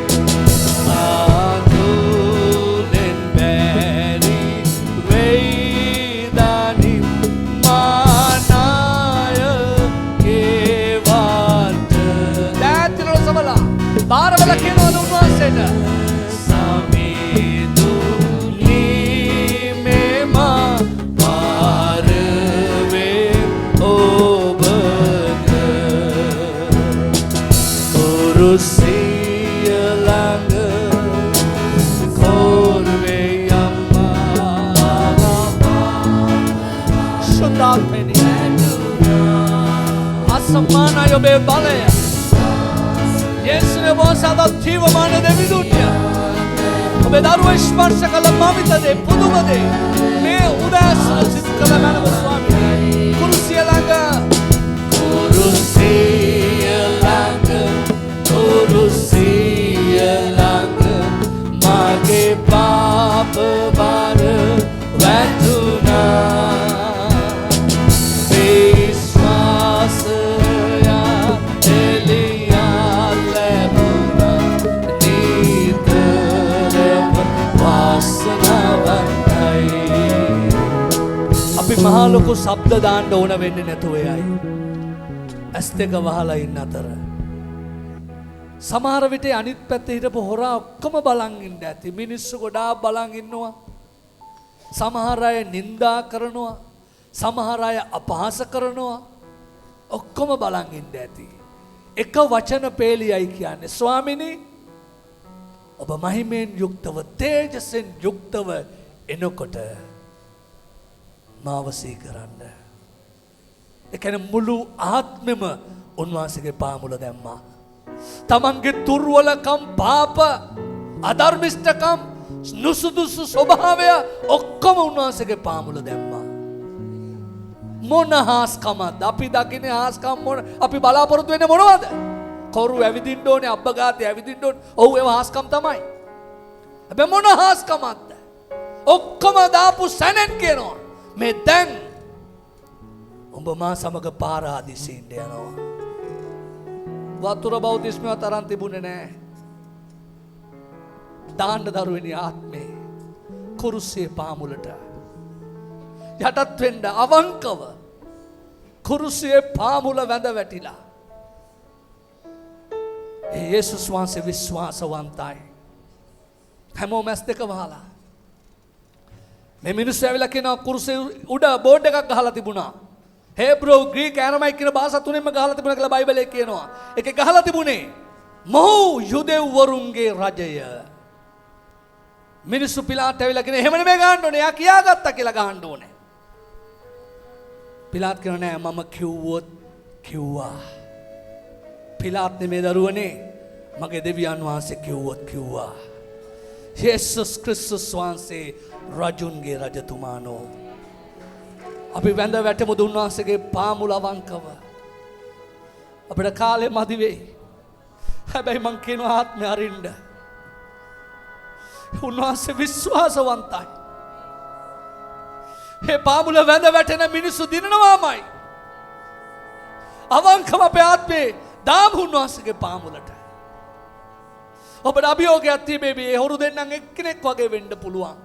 Baaravala කියනවා උන්වහන්සේට සමිදුනි කුරුසිය ළඟ කෝරුවේ ශුද්ධාත්මෙනි අසමානයි ඔබේ බලය යේසුවේ වහන්සේ ජීවමාන දෙවිඳුන්ය ඔබේ දරුවෝ ස්පර්ශ කළ මවිත දේ පුදුම දේ මේ උදෑසන සිදු කළ මනව ස්වාමී කුරුසිය ළඟ මගේ පාප බර වැටුණා විශ්වාසය එළියක් ලැබුණා නිතරම වාසනාවන්තයි අපි මහා ලොකු ශබ්ද දාන්න ඕන වෙන්නේ නැතුව යයි ඇස් දෙක වහලා ඉන්න අතර සමහර විට අනිත් පැත්තේ හිටපු හොරා ඔක්කොම බලන් ඉන්න ඇති මිනිස්සු ගොඩාක් බලන් ඉන්නවා සමහර අය නිඳා කරනවා සමහර අය අපහාස කරනවා ඔක්කොම බලන් ඉන්න ඇති එක වචන පේලියයි කියන්නේ ස්වාමිනී ඔබ මහිමෙන් යුක්තව තේජසෙන් යුක්තව එනකොට මාව සීකරන්න ඒ කියන්නේ මුළු ආත්මෙම උන්වහන්සේගේ පාමුල දැම්මා තමන්ගේ දුර්වලකම් පාප අධර්මිෂ්ඨකම් නුසුදුසු ස්වභාවය ඔක්කොම උන්වහන්සේගේ පාමුල දැම්මා මොන හාස්කමද අපි දකින්නේ හාස්කම් මොන අපි බලාපොරොත්තු වෙන්නේ මොනවද කවුරු ඇවිදින්න ඕනේ අබ්බගාතේ ඇවිදින්න ඕනේ ඔව් ඒව හාස්කම් තමයි හැබැයි මොන හාස්කමක්ද ඔක්කොම දාපු සැනෙන් කියනවා මේ දැන් උඹ මා සමග පාරාදීසින්ට යනවා වතුර බෞද්ධිස්මව තරම් තිබුණේ නැහැ. දාන්න දරුවෙනි ආත්මේ කුරුසියේ පාමුලට යටත් වෙන්න අවංකව කුරුසියේ පාමුල වැඳ වැටිලා. ඒ යේසුස් වහන්සේ විශ්වාසවන්තයි. හැමෝම ඇස් දෙක වහලා. මේ මිනිස්සු ඇවිල්ලා කියනවා කුරුසියේ උඩ බෝඩ් එකක් ගහලා තිබුණා. හේබ්‍රෝ ග්‍රීක ඇරමයික් කියන භාෂා තුනෙන්ම ගහලා තිබුණා කියලා බයිබලයේ කියනවා. ඒකේ ගහලා තිබුණේ මොහු යුදෙව්වරුන්ගේ රජය. මිනිස්සු පිලාත් ඇවිල්ලා කියන එහෙම නෙමෙයි ගහන්න ඕනේ. එයා කියාගත්තා කියලා ගහන්න ඕනේ. පිලාත් කියනවා නෑ මම කිව්වොත් කිව්වා. පිලාත් නෙමෙයි දරුවනේ. මගේ දෙවියන් වහන්සේ කිව්වොත් කිව්වා. යේසුස් ක්‍රිස්තුස් වහන්සේ රජුන්ගේ රජතුමානෝ. අපි වැඳ වැටෙමු උන්වහන්සේගේ පාමුල අවංකව. අපිට කාලේ මදි වෙයි. හැබැයි මං කියනවා ආත්මය අරින්න. උන්වහන්සේ විශ්වාසවන්තයි. මේ පාමුල වැඳ වැටෙන මිනිස්සු දිනනවාමයි. අවංකව අපේ ආත්මේ දාමු උන්වහන්සේගේ පාමුලට. ඔබට අභියෝගයක් තිබේ මේ හොරු දෙන්නම් එක්කෙනෙක් වගේ වෙන්න පුළුවන්.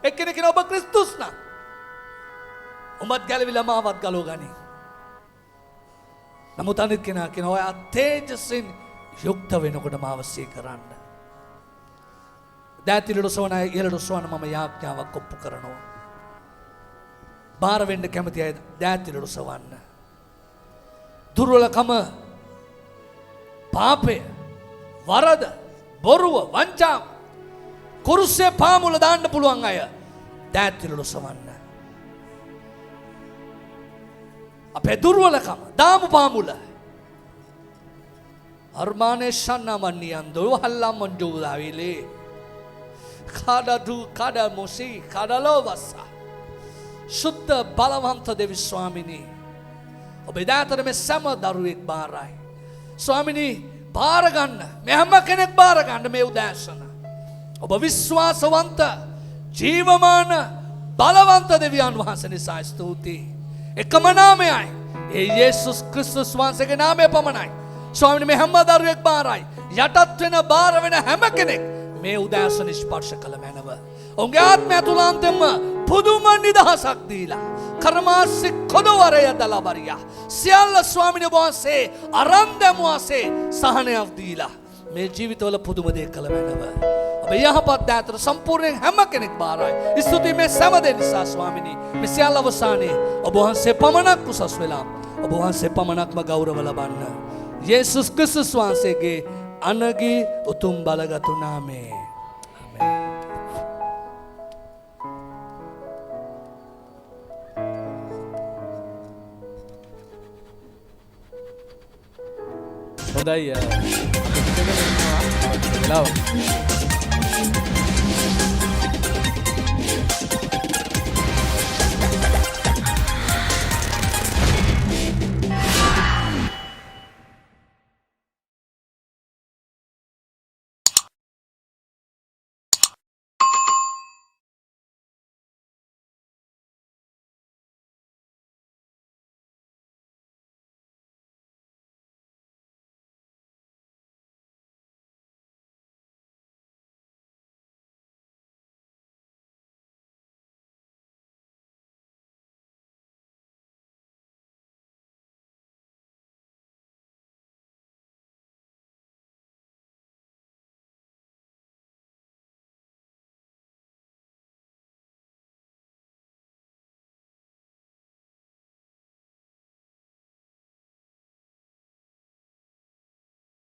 එක්කෙනෙක් කියන ඔබ ක්‍රිස්තුස් නම් උඹත් ගැලවිලා මාවත් ගලව ගනි. නමුත් අනිත් කෙනා කියන ඔයා තේජසින් යුක්ත වෙනකොට මාව සීකරන්න. දෑතිලට සොවන ඉහළට සොවන මම යාඥාවක් ඔප්පු කරනවා. බාර වෙන්න කැමති අය දෑතිලට සොවන්න. දුර්වලකම පාපය වරද බොරුව වංචාව කුරුස්සේ පාමුල දාන්න පුළුවන් අය දෑතිලට සොවන්න. අපේ දුර්වලකම දාමු පාමුල අර්මානේ ශන්නමන්නියන්දෝ හල්ලම්මන් ජෝදාවිලේ කාඩදු කාඩමොසි කාඩලෝවස්සා සුද්ධ බලවන්ත දෙවි ස්වාමිනී ඔබේ දාතර මේ සෑම දරුවෙක් බාරයි ස්වාමිනී බාර ගන්න මේ හැම කෙනෙක් බාර ගන්න මේ උදෑසන ඔබ විශ්වාසවන්ත ජීවමාන බලවන්ත දෙවියන් වහන්සේ නිසා ස්තුතියි එකම නාමයයි ඒ යේසුස් ක්‍රිස්තුස් වහන්සේගේ නාමය පමණයි ස්වාමීනි මේ හැම දරුවෙක් බාරයි යටත් වෙන බාර වෙන හැම කෙනෙක් මේ උදෑසන ස්පර්ශ කළ මැනව ඔවුන්ගේ ආත්මය තුලාන්තෙම පුදුම නිදහසක් දීලා කර්මාසි කොදවරය දලබරියා සියල්ල ස්වාමීනි වහන්සේ අරන් දැමුවාසේ සහනයක් දීලා මේ ජීවිතවල පුදුම දේ කළ මැනව ඔබ යහපත් දෑතට සම්පූර්ණයෙන් හැම කෙනෙක් බාරයි ස්තුතියි මේ සෑම දේ නිසා ස්වාමීනි මේ සියල්ල අවසානයේ ඔබ වහන්සේ පමණක් උසස් වෙලා ඔබ වහන්සේ පමණක්ම ගෞරව ලබන්න යේසුස් ක්‍රිස්තුස් වහන්සේගේ අනගී උතුම් බලගතු නාමේ. හොඳයි අපි හිතගෙන ඉන්නවා වෙලාව